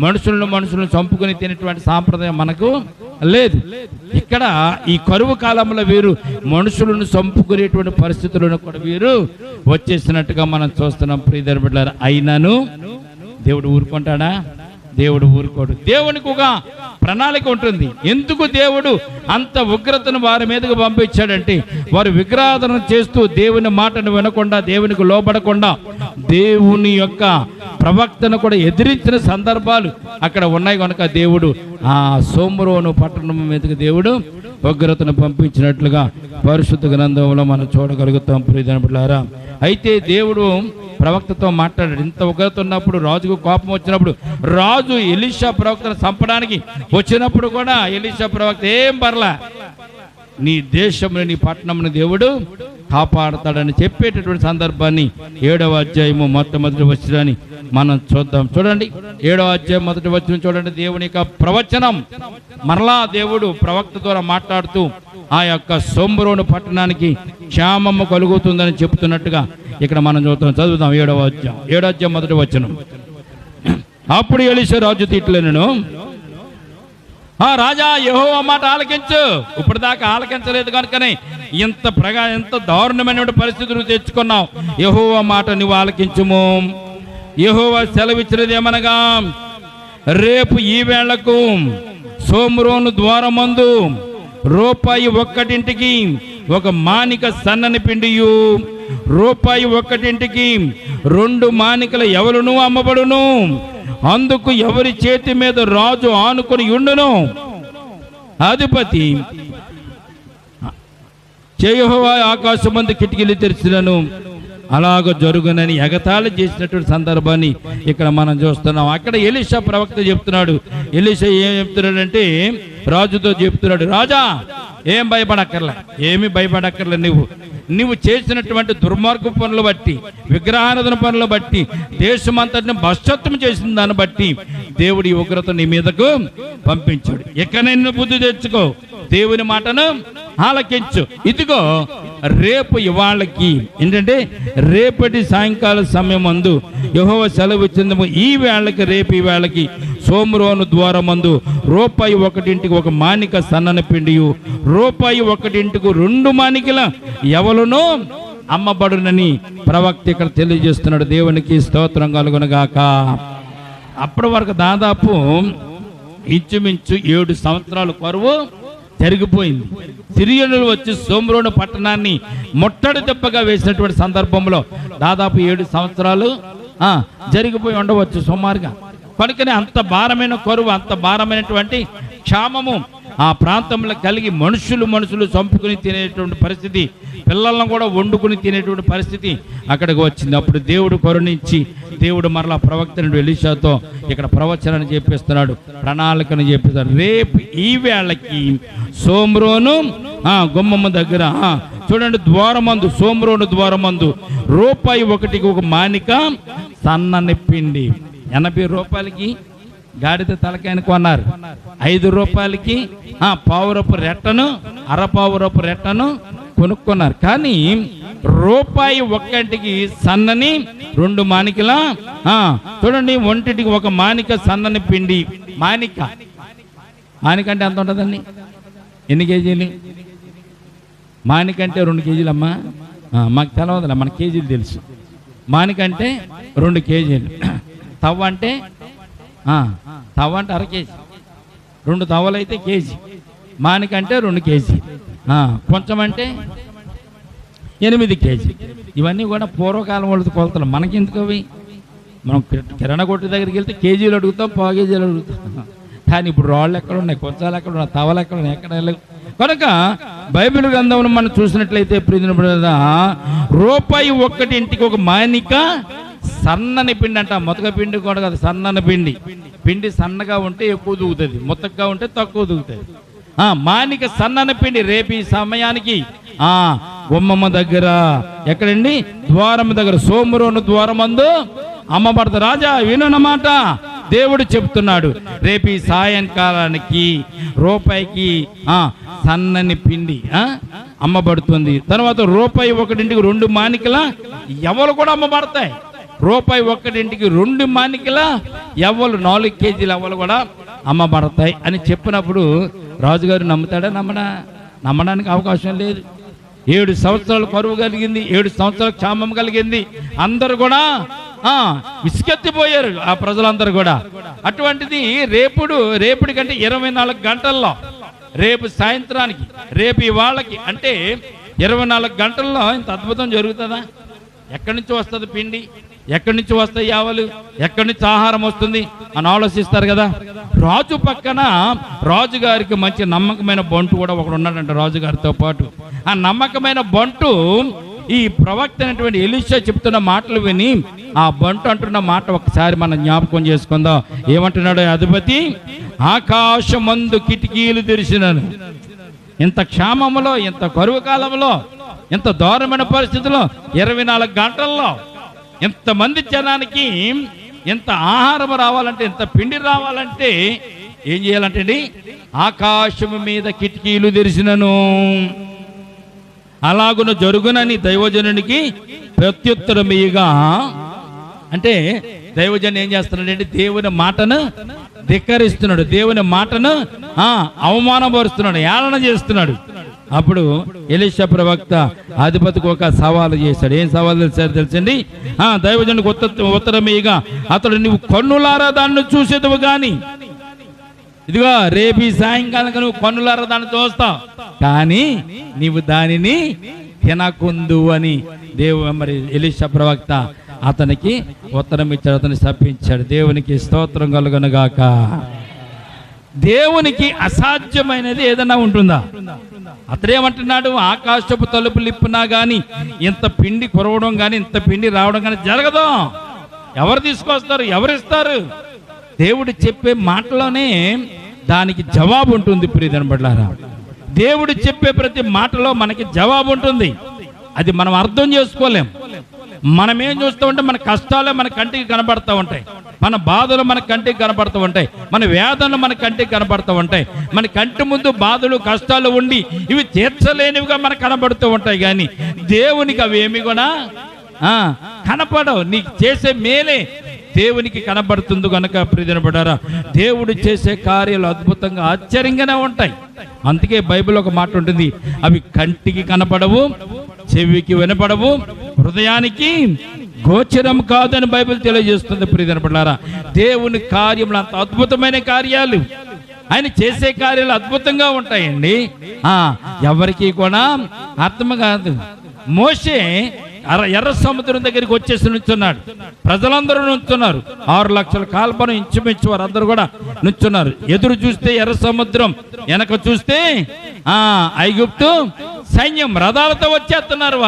మనుషులను చంపుకొని తినేటువంటి సాంప్రదాయం మనకు లేదు. ఇక్కడ ఈ కరువు కాలంలో వీరు మనుషులను చంపుకునేటువంటి పరిస్థితులను కూడా వీరు వచ్చేసినట్టుగా మనం చూస్తున్నాం. ప్రియమైన బిడ్డలారా, అయినను దేవుడు ఊరుకుంటాడా? దేవుడు ఊరుకోడు. దేవునికి ఒక ప్రణాళిక ఉంటుంది. ఎందుకు దేవుడు అంత ఉగ్రతను వారి మీదకు పంపించాడంటే, వారు విగ్రహారాధన చేస్తూ దేవుని మాటను వినకుండా, దేవునికి లోబడకుండా, దేవుని యొక్క ప్రవక్తను కూడా ఎదిరించిన సందర్భాలు అక్కడ ఉన్నాయి కనుక దేవుడు ఆ సోమరోను పట్టణం మీదకి దేవుడు ఉగ్రతను పంపించినట్లుగా పరిశుద్ధ గ్రంథంలో మనం చూడగలుగుతాం. ప్రియమైన బిడ్డలారా, అయితే దేవుడు ప్రవక్తతో మాట్లాడాడు. ఇంత ఉగ్రత ఉన్నప్పుడు, రాజుకు కోపం వచ్చినప్పుడు, రాజు ఎలీషా ప్రవక్తను చంపడానికి వచ్చినప్పుడు కూడా ఎలీషా ప్రవక్త ఏం పర్లా, నీ దేశంలో నీ పట్టణంను దేవుడు కాపాడతాడని చెప్పేటటువంటి సందర్భాన్ని 7వ అధ్యాయము మొట్టమొదటి వచనాన్ని మనం చూద్దాం. చూడండి, 7వ అధ్యాయం మొదటి వచనం చూడండి. దేవుని యొక్క ప్రవచనం మరలా దేవుడు ప్రవక్త ద్వారా మాట్లాడుతూ ఆ యొక్క సోమరోను పట్టణానికి క్షేమము కలుగుతుందని చెప్తున్నట్టుగా ఇక్కడ మనం చదువుతాం. 7వ అధ్యాయం మొదటి వచనం. అప్పుడు ఎలీషా రాజు ఇట్లనెను, రాజా, యెహోవా మాట ఆలకించు. ఇప్పుడు దాకా ఆలకించలేదు కనుకనే ఎంత దారుణమైన పరిస్థితులు తెచ్చుకున్నావు. యెహోవా మాట నువ్వు ఆలకించుము. యెహోవా సెలవిచ్చినది ఏమనగా, రేపు ఈ వేళకు సోమరోను ద్వారమందు రూపాయి 1 ఒక మానిక సన్నని పిండియు, రూపాయి 1 2 మానికల ఎవరును అమ్మబడును. అందుకు ఎవరి చేతి మీద రాజు ఆనుకొని ఉండును. అధిపతి యెహోవా ఆకాశమందు కిటికీలు తెరిచినను అలాగ జరుగునని ఎగతాళి చేసినటువంటి సందర్భాన్ని ఇక్కడ మనం చూస్తున్నాం. అక్కడ ఎలీషా ప్రవక్త చెప్తున్నాడు. ఎలీషా ఏం చెప్తున్నాడంటే, రాజుతో చెప్తున్నాడు, రాజా ఏం భయపడక్కర్లే, ఏమి భయపడక్కర్లే. నువ్వు చేసినటువంటి దుర్మార్గ పనులు బట్టి, విగ్రహారాధన పనులు బట్టి, దేశమంతటిని భ్రష్టత్వం చేసిన దాన్ని బట్టి దేవుడి ఉగ్రత నీ మీదకు పంపించాడు. ఎక్కడైనా బుద్ధి తెచ్చుకో, దేవుని మాటను ఆలకించు. ఇదిగో రేపు ఇవాళకి ఏంటంటే రేపటి సాయంకాల సమయం మందు యెహోవా సెలవు ఇచ్చింది. ఈ వేళకి, రేపు ఈ వేళకి సోమరోను ద్వారమందు రూపాయి 1 ఒక మానిక సన్నని పిండియు, రూపాయి 1 2 మానికల ఎవలునో అమ్మబడునని ప్రవక్త ఇక్కడ తెలియజేస్తున్నాడు. దేవునికి స్తోత్రం కలుగునుగాక. అప్పటి వరకు దాదాపు ఇంచుమించు 7 సంవత్సరాలు కరువు జరిగిపోయింది. సిరియనులు వచ్చి సోమరోను పట్టణాన్ని ముట్టడి దెబ్బగా వేసినటువంటి సందర్భంలో దాదాపు 7 సంవత్సరాలు జరిగిపోయి ఉండవచ్చు సుమారుగా. కనుకనే అంత భారమైన కరువు, అంత భారమైనటువంటి క్షామము ఆ ప్రాంతంలో కలిగి మనుషులు చంపుకుని తినేటువంటి పరిస్థితి, పిల్లలను కూడా వండుకుని తినేటువంటి పరిస్థితి అక్కడికి వచ్చింది. అప్పుడు దేవుడు కరుణించి దేవుడు మరలా ప్రవక్త ఎలీషాతో ఇక్కడ ప్రవచనాన్ని చెప్పిస్తున్నాడు, ప్రణాళికను చెప్పిస్తాడు. రేపు ఈ వేళకి సోమ్రోను గుమ్మమ్మ దగ్గర చూడండి, ద్వారమందు, సోమ్రోను ద్వారమందు రూపాయి ఒకటికి ఒక మానిక సన్నని పిండి. 80 రూపాయలకి గాడిద తలకాయని కొన్నారు. 5 రూపాయలకి పావురపు రెట్టను, అరపావురపు రెట్టను కొనుక్కున్నారు. కానీ రూపాయి ఒక్కటికి సన్నని 2 మానికల చూడండి, ఒంటికి ఒక మానిక సన్నని పిండి. మానిక అంటే ఎంత ఉంటుందండి? ఎన్ని కేజీలు? మానిక అంటే 2 కేజీలు అమ్మా. మాకు తెలవదులే, మన కేజీలు తెలుసు. మానిక అంటే 2 కేజీలు. తవ్వ అంటే అర కేజీ. 2 తవ్వలు అయితే కేజీ. మానిక అంటే 2 కేజీ. కొంచెం అంటే 8 కేజీ. ఇవన్నీ కూడా పూర్వకాలం వాళ్ళతో కొలతలు, మనకెందుకు అవి? మనం కిరాణా కొట్టు దగ్గరికి వెళ్తే కేజీలు అడుగుతాం, పావు కేజీలు అడుగుతాం. కానీ ఇప్పుడు రాళ్ళు ఎక్కడ ఉన్నాయి, కొంచాలు ఎక్కడ ఉన్నాయి, తవలు ఎక్కడ ఉన్నాయి, ఎక్కడ వెళ్ళవు. కనుక బైబిల్ గ్రంథంలో మనం చూసినట్లయితే రూపాయి ఒక్కటింటికి ఒక మానిక సన్నని పిండి అంట. మొత్తక పిండి కూడా కాదు, సన్నని పిండి. పిండి సన్నగా ఉంటే ఎక్కువ దూగుతుంది, మొత్తగా ఉంటే తక్కువ దూగుతుంది. మానిక సన్నని పిండి. రేపు ఈ సమయానికి గుమ్మమ్మ దగ్గర, ఎక్కడండి? ద్వారం దగ్గర, సోమ్రోను ద్వారమందు అమ్మబడతారు. రాజా వినమాట, దేవుడు చెప్తున్నాడు, రేపు ఈ సాయంకాలానికి రూపాయికి సన్నని పిండి అమ్మబడుతుంది. తర్వాత రూపాయి ఒకటింటికి 2 మానికల ఎవరు కూడా అమ్మబడతాయి. రూపాయి ఒక్కటింటికి 2 మానికల ఎవరు 4 కేజీల ఎవరు కూడా అమ్మబడతాయి అని చెప్పినప్పుడు రాజుగారు నమ్ముతాడా? నమ్మడానికి అవకాశం లేదు. 7 సంవత్సరాలు కరువు కలిగింది, 7 సంవత్సరాలు క్షామం కలిగింది. అందరు కూడా విసుకెత్తిపోయారు, ఆ ప్రజలందరూ కూడా. అటువంటిది రేపటి కంటే 24 గంటల్లో, రేపు సాయంత్రానికి, రేపు ఇవాళకి అంటే 24 గంటల్లో ఇంత అద్భుతం జరుగుతుందా? ఎక్కడి నుంచి వస్తుంది పిండి? ఎక్కడి నుంచి వస్తాయి యావలు? ఎక్కడి నుంచి ఆహారం వస్తుంది అని ఆలోచిస్తారు కదా. రాజు పక్కన రాజుగారికి మంచి నమ్మకమైన బంటు కూడా ఒకడు ఉన్నాడంట రాజుగారితో పాటు. ఆ నమ్మకమైన బంటు ఈ ప్రవక్త అయినటువంటి ఎలీషా చెప్తున్న మాటలు విని ఆ బంటు అంటున్న మాట ఒకసారి మనం జ్ఞాపకం చేసుకుందాం. ఏమంటున్నాడు? అధిపతి, ఆకాశమందు కిటికీలు తెరిచినాను. ఇంత క్షామంలో, ఇంత కరువు కాలంలో, ఇంత దారుణమైన పరిస్థితుల్లో 24 గంటల్లో ఇంతమంది జనానికి ఇంత ఆహారం రావాలంటే, ఇంత పిండి రావాలంటే ఏం చేయాలంటే ఆకాశం మీద కిటికీలు తెరిచినను. అలాగున జరుగునని దైవజనునికి ప్రత్యుత్తరమీయగా, అంటే దైవజనుడు ఏం చేస్తున్నాడంటే దేవుని మాటను ధిక్కరిస్తున్నాడు, దేవుని మాటను అవమానపరుస్తున్నాడు, ఏళన చేస్తున్నాడు. అప్పుడు ఎలీషా ప్రవక్త అధిపతికి ఒక సవాలు చేశాడు. ఏం సవాలు తెలుసండి? దైవజనుడికి ఉత్తరమీయగా, అతడు నువ్వు కన్నులారా దాన్ని చూసేదువు గాని, ఇదిగో రేపు ఈ సాయంకాలం నువ్వు కన్నులారా దాన్ని చూస్తావు, కానీ నీవు దానిని తినకుందు అని మరి ఎలీషా ప్రవక్త అతనికి ఉత్తరం ఇచ్చాడు, అతన్ని శపించాడు. దేవునికి స్తోత్రం కలుగునుగాక. దేవునికి అసాధ్యమైనది ఏదైనా ఉంటుందా? అతడేమంటున్నాడు? ఆకాశపు తలుపులు ఇప్పునా గాని ఇంత పిండి కురవడం కానీ, ఇంత పిండి రావడం కానీ జరగదు. ఎవరు తీసుకొస్తారు? ఎవరిస్తారు? దేవుడు చెప్పే మాటలోనే దానికి జవాబు ఉంటుంది. ప్రియమైన బిడ్డలారా, దేవుడు చెప్పే ప్రతి మాటలో మనకి జవాబు ఉంటుంది. అది మనం అర్థం చేసుకోలేం. మనం ఏం చూస్తూ ఉంటే మన కష్టాలే మన కంటికి కనబడుతూ ఉంటాయి, మన బాధలు మన కంటికి కనబడుతూ ఉంటాయి, మన వేదనలు మన కంటికి కనబడుతూ ఉంటాయి. మన కంటి ముందు బాధలు కష్టాలు ఉండి ఇవి తీర్చలేనివిగా మనకు కనబడుతూ ఉంటాయి. కానీ దేవునికి అవి ఏమి కూడా కనపడవు. నీకు చేసే మేలే దేవునికి కనబడుతుంది కనుక ప్రియజనపడారా, దేవుడు చేసే కార్యాలు అద్భుతంగా ఆశ్చర్యంగానే ఉంటాయి. అందుకే బైబిల్ ఒక మాట ఉంటుంది, అవి కంటికి కనపడవు, చెవికి వినపడవు, హృదయానికి గోచరం కాదని బైబిల్ తెలియజేస్తుంది. ప్రియజనపడారా, దేవుని కార్యములు అంత అద్భుతమైన కార్యాలు, ఆయన చేసే కార్యాలు అద్భుతంగా ఉంటాయండి. ఎవరికి కూడా అర్థం కాదు. మోషే ఎర్ర సముద్రం దగ్గరికి వచ్చేసి నుంచున్నాడు. ప్రజలందరూ నుంచున్నారు. 6 లక్షల కాల్పను ఇంచుమించు వారందరూ కూడా నుంచున్నారు. ఎదురు చూస్తే ఎర్ర సముద్రం, వెనక చూస్తే ఐగుప్తు సైన్యం రథాలతో వచ్చేస్తున్నారు.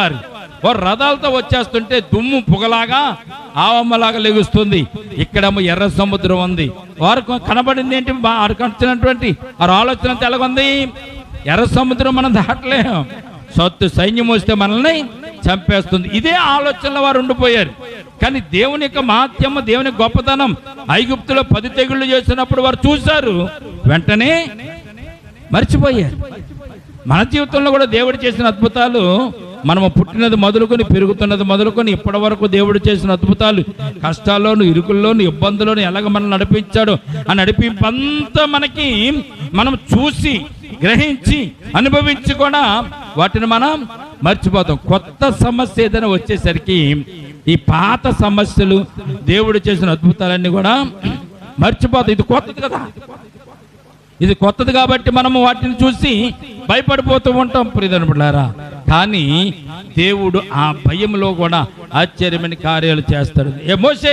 వారు రథాలతో వచ్చేస్తుంటే దుమ్ము పొగలాగా ఆవమ్మలాగా లెగుస్తుంది. ఇక్కడేమో ఎర్ర సముద్రం ఉంది. వారు కనబడింది ఏంటి? వారికి వచ్చినటువంటి వారి ఆలోచన ఎలాగుంది? ఎర్ర సముద్రం మనం దాటలేం, సొత్తు సైన్యం వస్తే మనల్ని చంపేస్తుంది. ఇదే ఆలోచనలో వారు ఉండిపోయారు. కానీ దేవుని యొక్క మహత్యము, దేవుని గొప్పతనం ఐగుప్తులో 10 తెగుళ్ళు చేసినప్పుడు వారు చూశారు, వెంటనే మర్చిపోయారు. మన జీవితంలో కూడా దేవుడు చేసిన అద్భుతాలు, మనము పుట్టినది మొదలుకొని పెరుగుతున్నది మొదలుకొని ఇప్పటి వరకు దేవుడు చేసిన అద్భుతాలు, కష్టాల్లోను ఇరుకుల్లోను ఇబ్బందుల్లోను ఎలాగ మనం నడిపించాడు ఆ నడిపింపంతా మనకి మనం చూసి గ్రహించి అనుభవించి కూడా వాటిని మనం మర్చిపోతాం. కొత్త సమస్య ఏదైనా వచ్చేసరికి ఈ పాత సమస్యలు, దేవుడు చేసిన అద్భుతాలన్నీ కూడా మర్చిపోతాం. ఇది కొత్తది కదా, ఇది కొత్తది కాబట్టి మనము వాటిని చూసి భయపడిపోతూ ఉంటాం ప్రియదనులారా. కానీ దేవుడు ఆ భయంలో కూడా ఆశ్చర్యమైన కార్యాలు చేస్తాడు. మోషే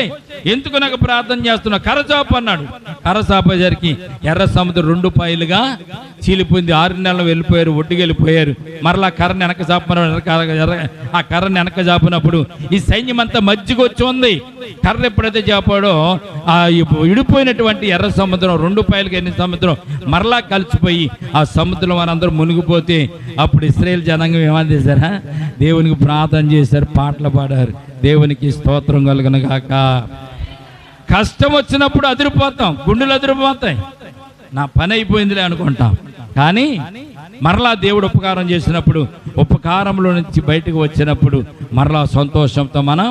ఎందుకు నాకు ప్రార్థన చేస్తున్నా? కర్రచాప అన్నాడు. కర్రచాపేసరికి ఎర్ర సముద్రం 2 పాయలుగా చీలిపోయింది. 6 నెలలు వెళ్ళిపోయారు, ఒడ్డుకి వెళ్ళిపోయారు. మరలా కర్రని వెనక చాప, ఆ కర్రని వెనక చాపినప్పుడు ఈ సైన్యం అంతా మధ్యకి వచ్చి ఉంది. కర్ర ఎప్పుడైతే చాపాడో ఆ విడిపోయినటువంటి ఎర్ర సముద్రం 2 పాయలుగా ఎన్ని సముద్రం మరలా కలిసిపోయి ఆ సముద్రం వారందరూ మునిగిపోతే అప్పుడు ఇశ్రాయేల్ జనాంగం ఏమని చేశారా? దేవునికి ప్రార్థన చేశారు, పాటలు పాడారు. దేవునికి స్తోత్రం కలుగును గాక. కష్టం వచ్చినప్పుడు అదిరిపోతాం, గుండెలు అదిరిపోతాయి, నా పని అయిపోయిందిలే అనుకుంటాం. కానీ మరలా దేవుడు ఉపకారం చేసినప్పుడు, ఉపకారంలో నుంచి బయటకు వచ్చినప్పుడు మరలా సంతోషంతో మనం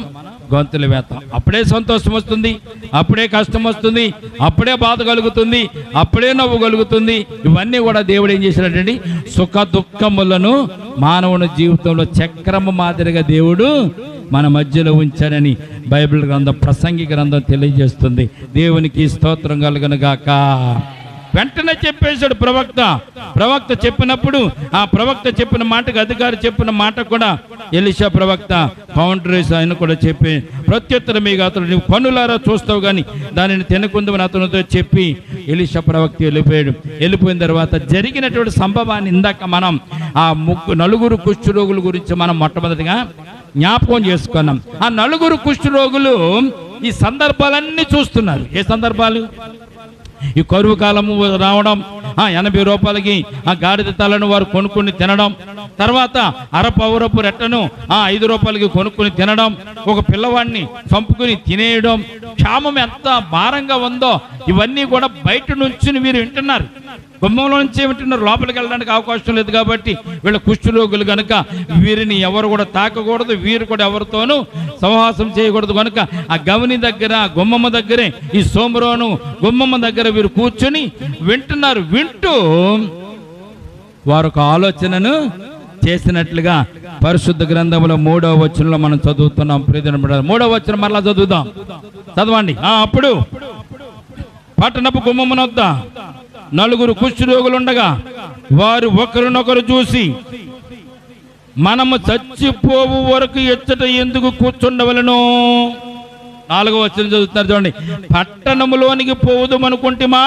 గొంతులు వేస్తాం. అప్పుడే సంతోషం వస్తుంది, అప్పుడే కష్టం వస్తుంది, అప్పుడే బాధ కలుగుతుంది, అప్పుడే నవ్వు కలుగుతుంది. ఇవన్నీ కూడా దేవుడు ఏం చేసినట్టండి, సుఖ దుఃఖములను మానవుని జీవితంలో చక్రము మాదిరిగా దేవుడు మన మధ్యలో ఉంచానని బైబిల్ గ్రంథం, ప్రసంగి గ్రంథం తెలియజేస్తుంది. దేవునికి స్తోత్రం కలుగును గాక. వెంటనే చెప్పేశాడు ప్రవక్త చెప్పినప్పుడు, ఆ ప్రవక్త చెప్పిన మాటకు, అధికారి చెప్పిన మాట కూడా ఎలీషా ప్రవక్త కౌంటరేసి ఆయన కూడా చెప్పి, ప్రత్యుత్తరం మీకు అతను నువ్వు కన్నులారా చూస్తావు కానీ దానిని తినకుందని అతనితో చెప్పి ఎలీషా ప్రవక్త వెళ్ళిపోయిన తర్వాత జరిగినటువంటి సంభవాన్ని ఇందాక మనం ఆ 4 కుష్ఠరోగుల గురించి మనం మొట్టమొదటిగా జ్ఞాపకం చేసుకున్నాం. ఆ 4 కుష్ఠరోగులు ఈ సందర్భాలన్నీ చూస్తున్నారు. ఏ సందర్భాలు? ఈ కరువు కాలము రావడం, 80 రూపాయలకి ఆ గాడిద తలను వారు కొనుక్కుని తినడం, తర్వాత అరపౌరపు రెట్టను 5 రూపాయలకి కొనుక్కుని తినడం, ఒక పిల్లవాడిని చంపుకుని తినేయడం, క్షామం ఎంత భారంగా ఉందో ఇవన్నీ కూడా బయట నుంచి వీరు వింటున్నారు. గుమ్మంలో నుంచి వింటున్నారు, లోపలికి వెళ్ళడానికి అవకాశం లేదు. కాబట్టి వీళ్ళ కుష్ఠరోగులు కనుక వీరిని ఎవరు కూడా తాకకూడదు, వీరు కూడా ఎవరితోనూ సహవాసం చేయకూడదు. కనుక ఆ గవని దగ్గర, గుమ్మమ్మ దగ్గరే, ఈ సోమరోను గుమ్మమ్మ దగ్గర వీరు కూర్చొని వింటున్నారు. వింటూ వారు ఒక ఆలోచనను చేసినట్లుగా పరిశుద్ధ గ్రంథంలో 3వ వచనంలో మనం చదువుతున్నాం. 3వ వచనం మరలా చదువుదాం, చదవండి. అప్పుడు పట్టణపు గుమ్మమునొద్ద 4 కుష్ఠరోగులుండగా వారు ఒకరినొకరు చూసి, మనము చచ్చిపోవు వరకు ఎచ్చట ఎందుకు కూర్చుండవలను? 4వ వచనం చదువుతున్నారు చూడండి. పట్టణములోనికి పోవుదమనుకుంటేమా,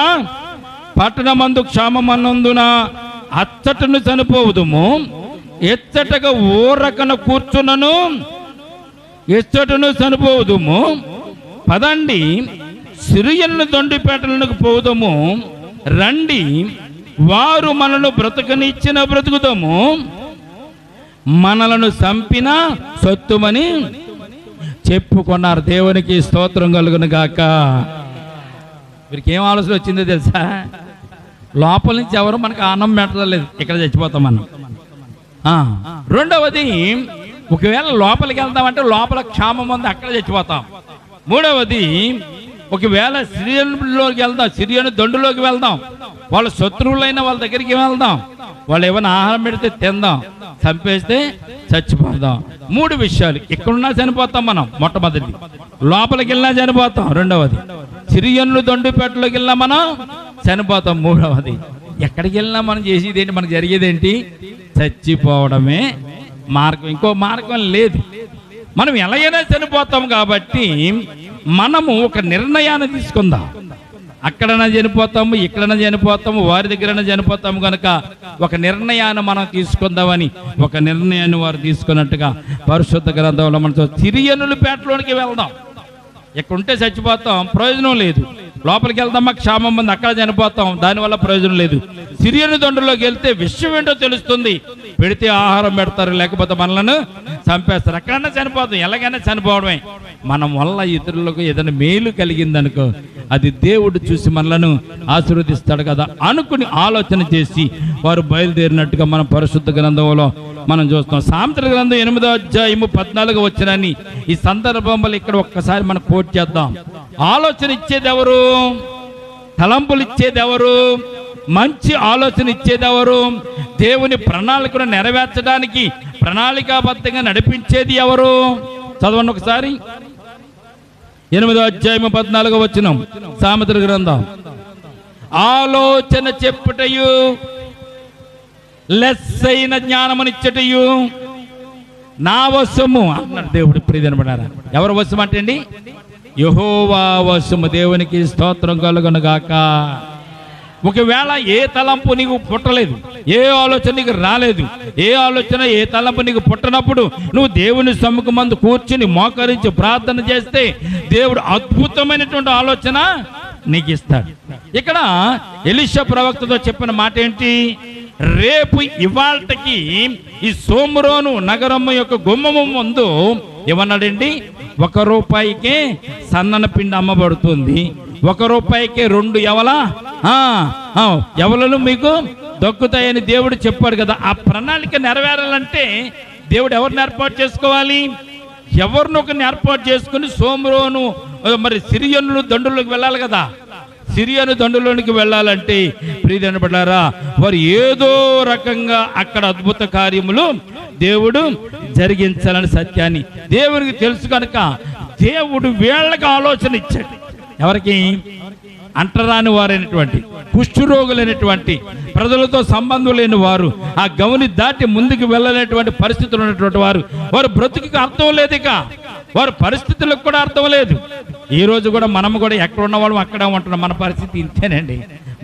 పట్టణమందు క్షామమన్నందున అచ్చటను చనిపోవుదుము, ఎచ్చటగా ఊరకన కూర్చున్నను ఎచ్చటను చనిపోవుదుము. పదండి, సిరియన్ల దొండిపేటలకు పోవుదము, రండి, వారు మనను బ్రతకనిచ్చిన బ్రతుకుతాము, మనలను చంపిన సొత్తుమని చెప్పుకున్నారు. దేవునికి స్తోత్రం కలుగును గాక. వీరికి ఏం ఆలోచన వచ్చిందో తెలుసా? లోపల నుంచి ఎవరు మనకు అన్నం పెట్టలేదు, ఇక్కడ చచ్చిపోతాం మనం. రెండవది, ఒకవేళ లోపలికి వెళ్తామంటే లోపల క్షామం ఉంది, అక్కడ చచ్చిపోతాం. మూడవది, ఒకవేళ సిరియన్లోకి వెళ్దాం, సిరియన్ దండులోకి వెళ్దాం, వాళ్ళ శత్రువులైన వాళ్ళ దగ్గరికి వెళ్దాం, వాళ్ళు ఏమైనా ఆహారం పెడితే తిందాం, చంపేస్తే చచ్చిపోదాం. 3 విషయాలు. ఎక్కడున్నా చనిపోతాం మనం. మొట్టమొదటి, లోపలికి వెళ్ళినా చనిపోతాం. రెండవది, సిరియన్లు దొండుపేటలోకి వెళ్ళినా మనం చనిపోతాం. మూడవది, ఎక్కడికి వెళ్ళినా మనం చేసేది ఏంటి? మనకు జరిగేది ఏంటి? చచ్చిపోవడమే మార్గం. ఇంకో మార్గం లేదు. మనం ఎలాగైనా చనిపోతాం కాబట్టి మనము ఒక నిర్ణయాన్ని తీసుకుందాం. అక్కడైనా చనిపోతాము, ఇక్కడైనా చనిపోతాము, వారి దగ్గరైనా చనిపోతాము కనుక ఒక నిర్ణయాన్ని మనం తీసుకుందామని ఒక నిర్ణయాన్ని వారు తీసుకున్నట్టుగా పరిశుద్ధ గ్రంథంలో మనతో సిరియనుల పేటలోనికి వెళ్దాం. ఇక్కడ ఉంటే చచ్చిపోతాం, ప్రయోజనం లేదు. లోపలికి వెళ్దామా, క్షామం ఉంది, అక్కడ చనిపోతాం, దానివల్ల ప్రయోజనం లేదు. సిరియను దండులోకి వెళ్తే విషయం ఏంటో తెలుస్తుంది. పెడితే ఆహారం పెడతారు, లేకపోతే మనలను చంపేస్తారు. ఎక్కడైనా చనిపోతాం, ఎలాగైనా చనిపోవడమే. మనం వల్ల ఇతరులకు ఏదైనా మేలు కలిగిందనుకో, అది దేవుడు చూసి మనలను ఆశీర్వదిస్తాడు కదా అనుకుని ఆలోచన చేసి వారు బయలుదేరినట్టుగా మనం పరిశుద్ధ గ్రంథంలో మనం చూస్తాం. సామెతల గ్రంథం 8వ అధ్యాయము 14వ వచనాన్ని ఈ సందర్భంలో ఇక్కడ ఒక్కసారి మనం కోట్ చేద్దాం. ఆలోచన ఇచ్చేది ఎవరు? తలంపులు ఇచ్చేది ఎవరు? మంచి ఆలోచన ఇచ్చేది ఎవరు? దేవుని ప్రణాళికను నెరవేర్చడానికి ప్రణాళికాబద్ధంగా నడిపించేది ఎవరు? చదవండి ఒకసారి. 8వ అధ్యాయము 14వ వచనం సామెతల గ్రంథం. ఆలోచన చెప్పుటయు లెస్సైన జ్ఞానమునిచ్చటయు నా వశము అన్నాడు దేవుడు. ప్రియదనబడారా, ఎవరు వశం అంటే అండి? యెహోవా వశము. దేవునికి స్తోత్రం కలుగును గాక. ఒకవేళ ఏ తలంపు నీకు పుట్టలేదు, ఏ ఆలోచన నీకు రాలేదు, ఏ ఆలోచన ఏ తలంపు నీకు పుట్టనప్పుడు నువ్వు దేవుని సమ్ముఖమందు కూర్చుని మోకరించి ప్రార్థన చేస్తే దేవుడు అద్భుతమైనటువంటి ఆలోచన నీకు ఇస్తాడు. ఇక్కడ ఎలీషా ప్రవక్తతో చెప్పిన మాట ఏంటి? రేపు ఇవాళకి ఈ సోమ్రోను నగరం యొక్క గుమ్మము ముందు ఏమన్నాడండి? 1 రూపాయికే సన్నన పిండి అమ్మబడుతుంది, 1 రూపాయికే 2 ఎవలను మీకు దొక్కుతాయని దేవుడు చెప్పాడు కదా. ఆ ప్రణాళిక నెరవేరాలంటే దేవుడు ఎవరిని ఏర్పాటు చేసుకోవాలి? ఎవరినొకరిని ఏర్పాటు చేసుకుని సోమ్రోను మరి సిరియనులు దండులోకి వెళ్ళాలి కదా. సిరియను దండులోనికి వెళ్ళాలంటే ప్రియమైన బిడ్డలారా, వారు ఏదో రకంగా అక్కడ అద్భుత కార్యములు దేవుడు జరిగించాలని సత్యాన్ని దేవునికి తెలుసు కనుక దేవుడు వీళ్ళకి ఆలోచన ఇచ్చాడు. ఎవరికి? అంటరాని వారైనటువంటి, కుష్ఠరోగులైనటువంటి, ప్రజలతో సంబంధం లేని వారు, ఆ గౌని దాటి ముందుకు వెళ్ళలేటువంటి పరిస్థితులు ఉన్నటువంటి వారు బ్రతుకుకి అర్థం లేదు, ఇక వారి పరిస్థితులకు కూడా అర్థం లేదు. ఈ రోజు కూడా మనము కూడా ఎక్కడ ఉన్నవాళ్ళం అక్కడ ఉంటున్నాం. మన పరిస్థితి ఇంతేనండి.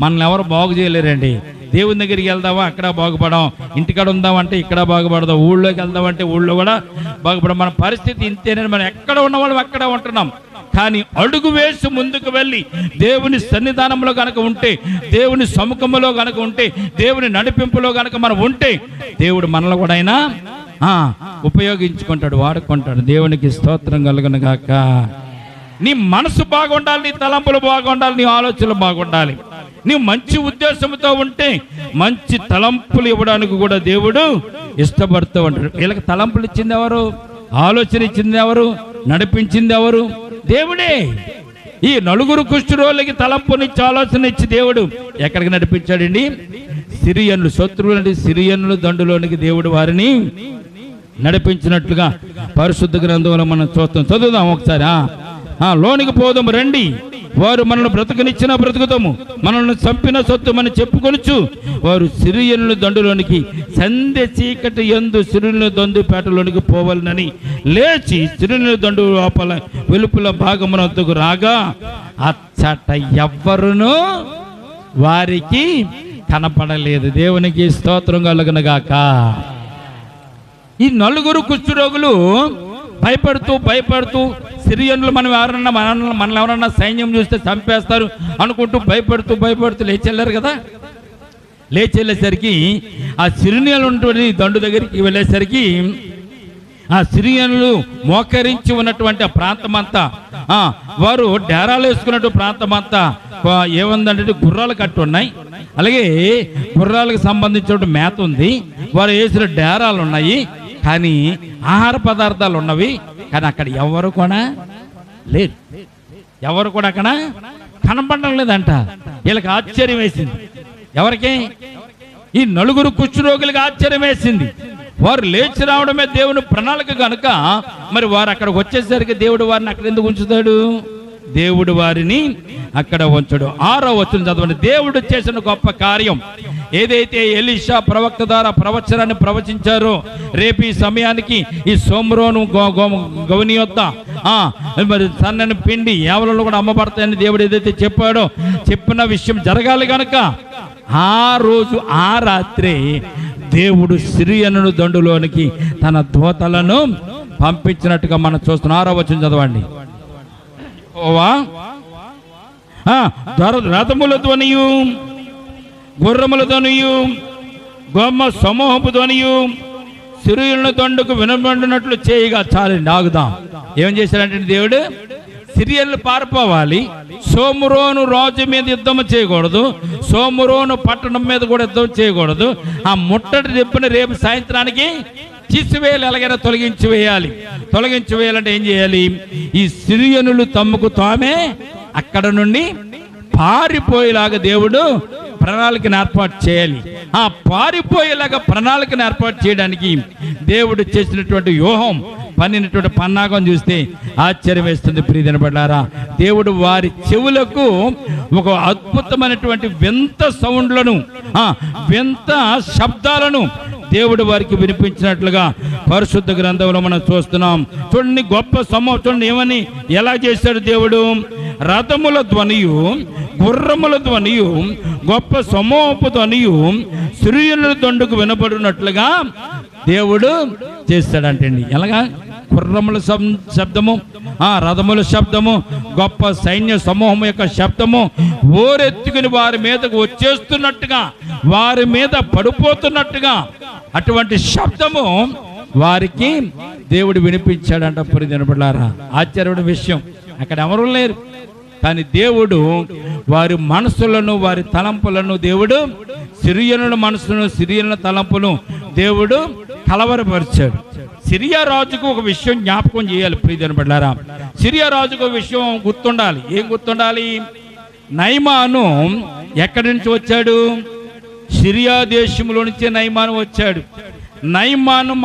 మనల్ని ఎవరు బాగు చేయలేరండి. దేవుని దగ్గరికి వెళ్దామా, అక్కడ బాగుపడడం, ఇంటికాడ ఉందామంటే ఇక్కడ బాగుపడదాం, ఊళ్ళోకి వెళ్దామంటే ఊళ్ళో కూడా బాగుపడడం. మన పరిస్థితి ఇంతేనండి. మనం ఎక్కడ ఉన్నవాళ్ళం అక్కడ ఉంటున్నాం. కానీ అడుగు వేసి ముందుకు వెళ్ళి దేవుని సన్నిధానంలో కనుక ఉంటే, దేవుని సముఖంలో కనుక ఉంటే, దేవుని నడిపింపులో కనుక మనం ఉంటే దేవుడు మనలో కూడా అయినా ఉపయోగించుకుంటాడు, వాడుకుంటాడు. దేవునికి స్తోత్రం కలుగును గాక. నీ మనసు బాగుండాలి, నీ తలంపులు బాగుండాలి, నీ ఆలోచనలు బాగుండాలి. నీవు మంచి ఉద్దేశంతో ఉంటే మంచి తలంపులు ఇవ్వడానికి కూడా దేవుడు ఇష్టపడుతూ ఉంటాడు. వీళ్ళకి తలంపులు ఇచ్చింది ఎవరు? ఆలోచన ఇచ్చింది ఎవరు? నడిపించింది ఎవరు? దేవుడే. ఈ 4 కుష్ఠరోగులకి తలంపునిచ్చి ఆలోచన ఇచ్చి దేవుడు ఎక్కడికి నడిపించాడండి? సిరియన్లు, శత్రువులంటే సిరియన్లు దండులోనికి దేవుడు వారిని నడిపించినట్లుగా పరిశుద్ధ గ్రంథంలో మనం చూస్తాం. చదువుదాం ఒకసారి. లోనికి పోదాము రండి, వారు మనల్ని బ్రతుకునిచ్చిన బ్రతుకుతాము, మనల్ని చంపిన సొత్తు మనం చెప్పుకొనుచు వారు సిరియన్ల దండులోనికి సంధ్య చీకటి యందు సిరియన్ల దండు పేటలోనికి పోవాలని లేచి సిరియన్ల దండు లోపల వెలుపుల భాగమునందుకు రాగా అచ్చట ఎవ్వరును వారికి కనపడలేదు. దేవునికి స్తోత్రం కలుగును గాక. ఈ 4 కుష్ఠరోగులు భయపడుతూ సిరియన్లు మనం ఎవరన్నా మనల్ని ఎవరన్నా సైన్యం చూస్తే చంపేస్తారు అనుకుంటూ భయపడుతూ లేచెళ్ళారు కదా. లేచెళ్ళేసరికి ఆ సిరియన్లు ఉన్నటువంటి దండు దగ్గరికి వెళ్ళేసరికి ఆ సిరియన్లు మోకరించి ఉన్నటువంటి ఆ ప్రాంతమంతా, వారు డేరాలు వేసుకున్నట్టు ప్రాంతమంతా ఏముందంటే గుర్రాలు కట్టి ఉన్నాయి, అలాగే గుర్రాలకు సంబంధించిన మేత ఉంది, వారు వేసిన డేరాలు ఉన్నాయి, కానీ ఆహార పదార్థాలు ఉన్నవి. కానీ అక్కడ ఎవరు కూడా లేదు, ఎవరు కూడా అక్కడ కనపడడం లేదంట. వీళ్ళకి ఆశ్చర్యం వేసింది. ఎవరికి? ఈ 4 కుష్ఠరోగులకి ఆశ్చర్యం వేసింది. వారు లేచి రావడమే దేవుని ప్రణాళిక కనుక మరి వారు అక్కడికి వచ్చేసరికి దేవుడు వారిని అక్కడ ఎందుకు ఉంచుతాడు? దేవుడు వారిని అక్కడ ఉంచడు. 6వ వచనం చదవండి. దేవుడు చేసిన గొప్ప కార్యం ఏదైతే ఎలీషా ప్రవక్త ద్వారా ప్రవచనాన్ని ప్రవచించారో రేపు ఈ సమయానికి ఈ సోమ్రోను గవని యొద్ద మరి సన్నని పిండి యావలలో కూడా అమ్మబడతాయని దేవుడు ఏదైతే చెప్పాడో చెప్పిన విషయం జరగాలి కనుక ఆ రోజు ఆ రాత్రి దేవుడు సిరియను దండులోనికి తన దూతలను పంపించినట్టుగా మనం చూస్తున్నాం. 6వ వచనం చదవండి. రథముల ధ్వనియు గుర్రముల ధ్వనియు గొమ్మ సమూహపు ధ్వనియు సిరియను దండుకు వినబడినట్లు చేయగా చాలండి. ఆగుదాం. ఏం చేశాడంటే దేవుడు సిరియన్లు పారిపోవాలి. సోమ్రోను రాజు మీద యుద్ధం చేయకూడదు, సోమ్రోను పట్టణం మీద కూడా యుద్ధం చేయకూడదు. ఆ ముట్టడి చెప్పిన రేపు సాయంత్రానికి తీసివేయాలి, ఎలాగైనా తొలగించి వేయాలంటే ఏం చేయాలి? ఈ సిరియనులు తమకు తామే అక్కడ నుండి పారిపోయేలాగా దేవుడు ప్రణాళికను ఏర్పాటు చేయాలి. ఆ పారిపోయేలాగా ప్రణాళికను ఏర్పాటు చేయడానికి దేవుడు చేసినటువంటి వ్యూహం, పన్నినటువంటి పన్నాగం చూస్తే ఆశ్చర్యం వేస్తుంది. ప్రియమైన బిడ్డలారా, దేవుడు వారి చెవులకు ఒక అద్భుతమైనటువంటి వింత సౌండ్లను, వింత శబ్దాలను దేవుడు వారికి వినిపించినట్లుగా పరిశుద్ధ గ్రంథంలో మనం చూస్తున్నాం. చూడండి, గొప్ప సమూహం చూడండి ఏమని ఎలా చేశాడు దేవుడు. రథముల ధ్వనియు గుర్రముల ధ్వనియు గొప్ప సమూహపు ధ్వనియు సిరియనుల దండుకు వినపడినట్లుగా దేవుడు చేస్తాడంటండి. ఎలాగా? గుర్రముల శబ్దము, రథముల శబ్దము, గొప్ప సైన్య సమూహం యొక్క శబ్దము ఓరెత్తుకుని వారి మీదకు వచ్చేస్తున్నట్టుగా, వారి మీద పడిపోతున్నట్టుగా అటువంటి శబ్దము వారికి దేవుడు వినిపించాడంట. ప్రియమైన బిడ్డలారా, ఆశ్చర్యమైన విషయం. అక్కడ ఎవరు లేరు, కానీ దేవుడు వారి మనసులను, వారి తలంపులను దేవుడు సిరియనుల మనసులను, సిరియనుల తలంపును దేవుడు కలవరపరిచాడు. సిరియా రాజుకు ఒక విషయం జ్ఞాపకం చేయాలి. ప్రియమైన బిడ్డలారా, సిరియా రాజుకు ఒక విషయం గుర్తుండాలి. ఏం గుర్తుండాలి? నయమాను ఎక్కడి నుంచి వచ్చాడు? సిరియా దేశంలో నుంచే నయమాను వచ్చాడు.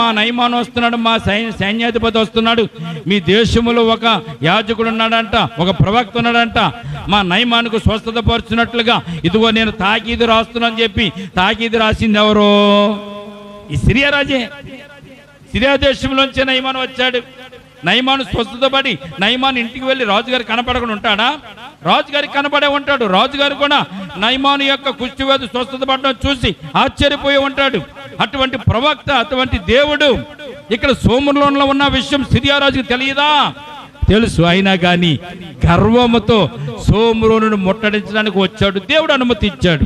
మా నయమాను వస్తున్నాడు, మా సైన్యాధిపతి వస్తున్నాడు, మీ దేశంలో ఒక యాజకుడు ఉన్నాడంట, ఒక ప్రవక్త ఉన్నాడంట, మా నయమానుకు స్వస్థత పరుచున్నట్లుగా ఇదిగో నేను తాకీదు రాస్తున్నాను చెప్పి తాకీదు రాసింది ఎవరో? ఈ సిరియా రాజే. సిరియా దేశంలోంచి నయమాను వచ్చాడు. నయమాను స్వస్థత పడి నయమాను ఇంటికి వెళ్ళి రాజుగారికి కనపడకుండా ఉంటాడా? రాజుగారికి కనపడే ఉంటాడు. రాజుగారు కూడా నయమాను యొక్క కుష్ఠవ్యాధి స్వస్థత పడడం చూసి ఆశ్చర్యపోయి ఉంటాడు. అటువంటి ప్రవక్త, అటువంటి దేవుడు ఇక్కడ సోమ్రోనులో ఉన్న విషయం సిరియా రాజుకు తెలియదా? తెలుసు. అయినా కానీ గర్వముతో సోమ్రోనును ముట్టడించడానికి వచ్చాడు. దేవుడు అనుమతి ఇచ్చాడు.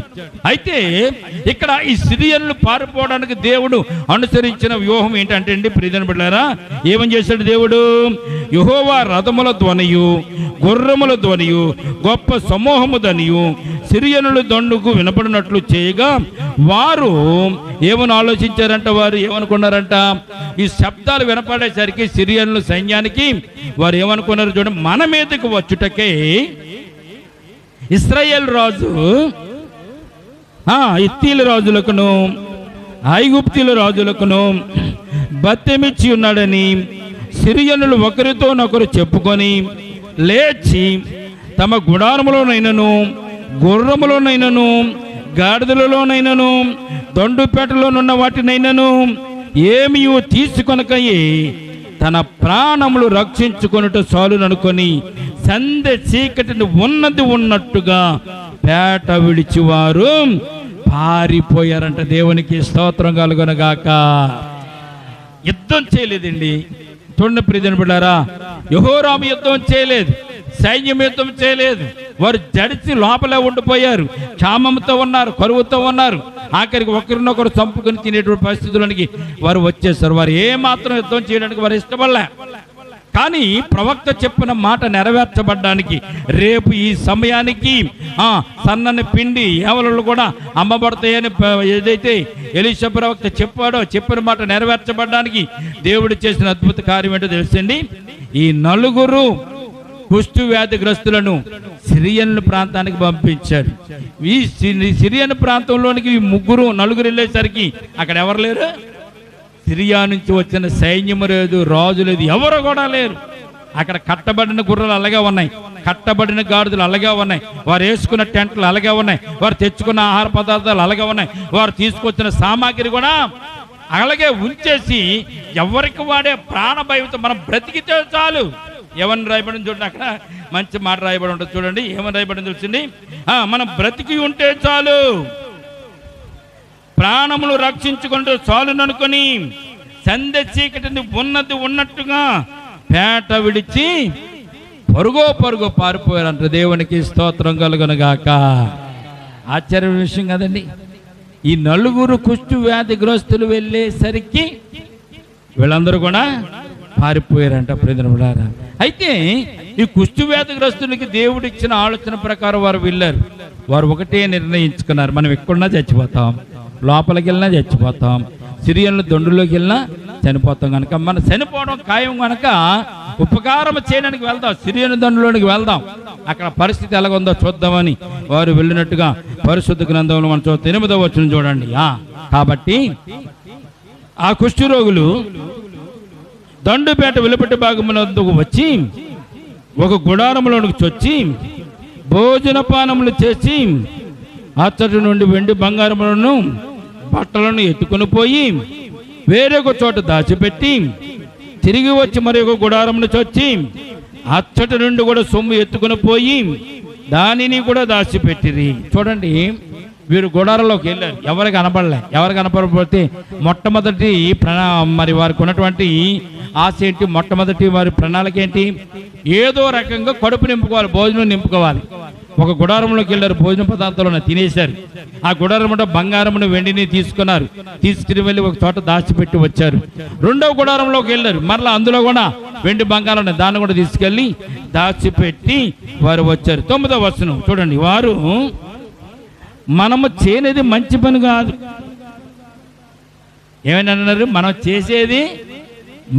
అయితే ఇక్కడ ఈ సిరియన్లు పారిపోవడానికి దేవుడు అనుసరించిన వ్యూహం ఏంటంటే అండి, ప్రియమైన బిడ్డలారా, ఏమని చేశాడు దేవుడు? యెహోవా రథముల ధ్వనియు గుర్రముల ధ్వనియు గొప్ప సమూహము ధ్వనియు సిరియనుల దండుకు వినపడినట్లు చేయగా వారు ఏమని ఆలోచించారంట, వారు ఏమనుకున్నారంట? ఈ శబ్దాలు వినపడేసరికి సిరియనుల సైన్యానికి వారు ఏమనుకున్నారు చూడండి, మన మీదకు వచ్చుటకే ఇశ్రాయేల్ రాజు ఇత్తీల రాజులకును ఐగుప్తీల రాజులకును బత్తెమిచ్చి ఉన్నాడని సిరియనులు ఒకరితోనొకరు చెప్పుకొని లేచి తమ గుడారములోనైనను గుర్రములోనైనను గాడిదలలోనైనను దండుపేటలోనున్న వాటినైనను ఏమీ తీసుకొనకయే తన ప్రాణములు రక్షించుకొనుట చాలుననుకొని సంధ్య చీకటిని ఉన్నది ఉన్నట్టుగా పేట విడిచివారు పారిపోయారంట. దేవునికి స్తోత్రం కలుగునగాక. యుద్ధం చేయలేదండి. చూడండి ప్రియమైన బిడ్డలారా, యెహోరాము యుద్ధం చేయలేదు, సైన్యం యుద్ధం చేయలేదు. వారు జడిచి లోపలే ఉండిపోయారు. క్షామంతో ఉన్నారు, కరువుతో ఉన్నారు. ఆఖరికి ఒకరినొకరు చంపుకొని తినేటువంటి పరిస్థితులకి వారు వచ్చేసారు. వారు ఏమాత్రం యుద్ధం చేయడానికి వారు ఇష్టపడలే. కానీ ప్రవక్త చెప్పిన మాట నెరవేర్చబడ్డానికి రేపు ఈ సమయానికి సన్నని పిండి ఎవరు కూడా అమ్మబడతాయని ఏదైతే ఎలీషా ప్రవక్త చెప్పాడో చెప్పిన మాట నెరవేర్చబడ్డానికి దేవుడు చేసిన అద్భుత కార్యం ఏంటో తెలుసండి. ఈ 4 కుష్టు వ్యాధిగ్రస్తులను సిరియన్ ప్రాంతానికి పంపించాడు. ఈ సిరియన్ ప్రాంతంలోనికి ఈ 4 వెళ్ళేసరికి అక్కడ ఎవరు లేరు. సిరియా నుంచి వచ్చిన సైన్యము లేదు, రాజు లేదు, ఎవరు కూడా లేరు. అక్కడ కట్టబడిన గుర్రాలు అలాగే ఉన్నాయి, కట్టబడిన గాడిదలు అలాగే ఉన్నాయి, వారు వేసుకున్న టెంట్లు అలాగే ఉన్నాయి, వారు తెచ్చుకున్న ఆహార పదార్థాలు అలాగే ఉన్నాయి, వారు తీసుకొచ్చిన సామాగ్రి కూడా అలాగే ఉంచేసి ఎవరికి వాడే ప్రాణభయంతో మనం బ్రతికితే చాలు. ఏమని రాయబడి చూడండి, అక్కడ మంచి మాట రాయబడి ఉంటుంది చూడండి. ఏమని రాయబడి వచ్చింది, మనం బ్రతికి ఉంటే చాలు, ప్రాణములు రక్షించుకుంటూ చాలుననుకొని సంధ్య చీకటిని ఉన్నది ఉన్నట్టుగా పేట విడిచి పరుగో పారిపోయారంట. దేవునికి స్తోత్రం కలుగునుగాక. ఆశ్చర్య విషయం కదండి. ఈ 4 కుష్టు వ్యాధిగ్రస్తులు వెళ్ళేసరికి వీళ్ళందరూ కూడా పారిపోయారంట ప్రియమైన. అయితే ఈ కుష్టు వ్యాధిగ్రస్తులకి దేవుడు ఇచ్చిన ఆలోచన ప్రకారం వారు వెళ్ళారు. వారు ఒకటే నిర్ణయించుకున్నారు, మనం ఎక్కడున్నా చచ్చిపోతాం, లోపలికి వెళ్ళినా చచ్చిపోతాం, సిరియన్ల దొండులోకి వెళ్ళినా చనిపోతాం కనుక మనం చనిపోవడం ఖాయం కనుక ఉపకారం చేయడానికి వెళ్దాం, సిరియన్ దండులోనికి వెళ్దాం, అక్కడ పరిస్థితి ఎలాగుందో చూద్దామని వారు వెళ్ళినట్టుగా పరిశుద్ధ గ్రంథంలో మనం 8వ వచనం చూడండి. కాబట్టి ఆ కుష్ఠరోగులు దండుపేట వెలుపటి భాగమునందుకు వచ్చి ఒక గుడారములోనికి చొచ్చి భోజనపానములు చేసి అచ్చటి నుండి వెండి బంగారములను బట్టలను ఎత్తుకొని పోయి వేరొక చోట దాచిపెట్టి తిరిగి వచ్చి మరి ఒక గుడారమును చొచ్చి అచ్చటి నుండి కూడా సొమ్ము ఎత్తుకొని పోయి దానిని కూడా దాచిపెట్టిరి. చూడండి, వీరు గుడారంలోకి వెళ్ళారు, ఎవరు కనపడకపోతే మొట్టమొదటి మరి వారికి ఉన్నటువంటి ఆశ ఏంటి, మొట్టమొదటి వారి ప్రణాళిక ఏంటి, ఏదో రకంగా కడుపు నింపుకోవాలి, భోజనం నింపుకోవాలి. ఒక గుడారంలోకి వెళ్ళారు, భోజన పదార్థాలను తినేశారు. ఆ గుడారములో బంగారమును వెండిని తీసుకున్నారు, తీసుకుని వెళ్ళి ఒక చోట దాచిపెట్టి వచ్చారు. 2వ గుడారంలోకి వెళ్ళారు, మరలా అందులో కూడా వెండి బంగారం దాన్ని కూడా తీసుకెళ్ళి దాచిపెట్టి వారు వచ్చారు. 9వ వచనం చూడండి, వారు మనము చేయనేది మంచి పని కాదు. ఏమైనా అన్నారు, మనం చేసేది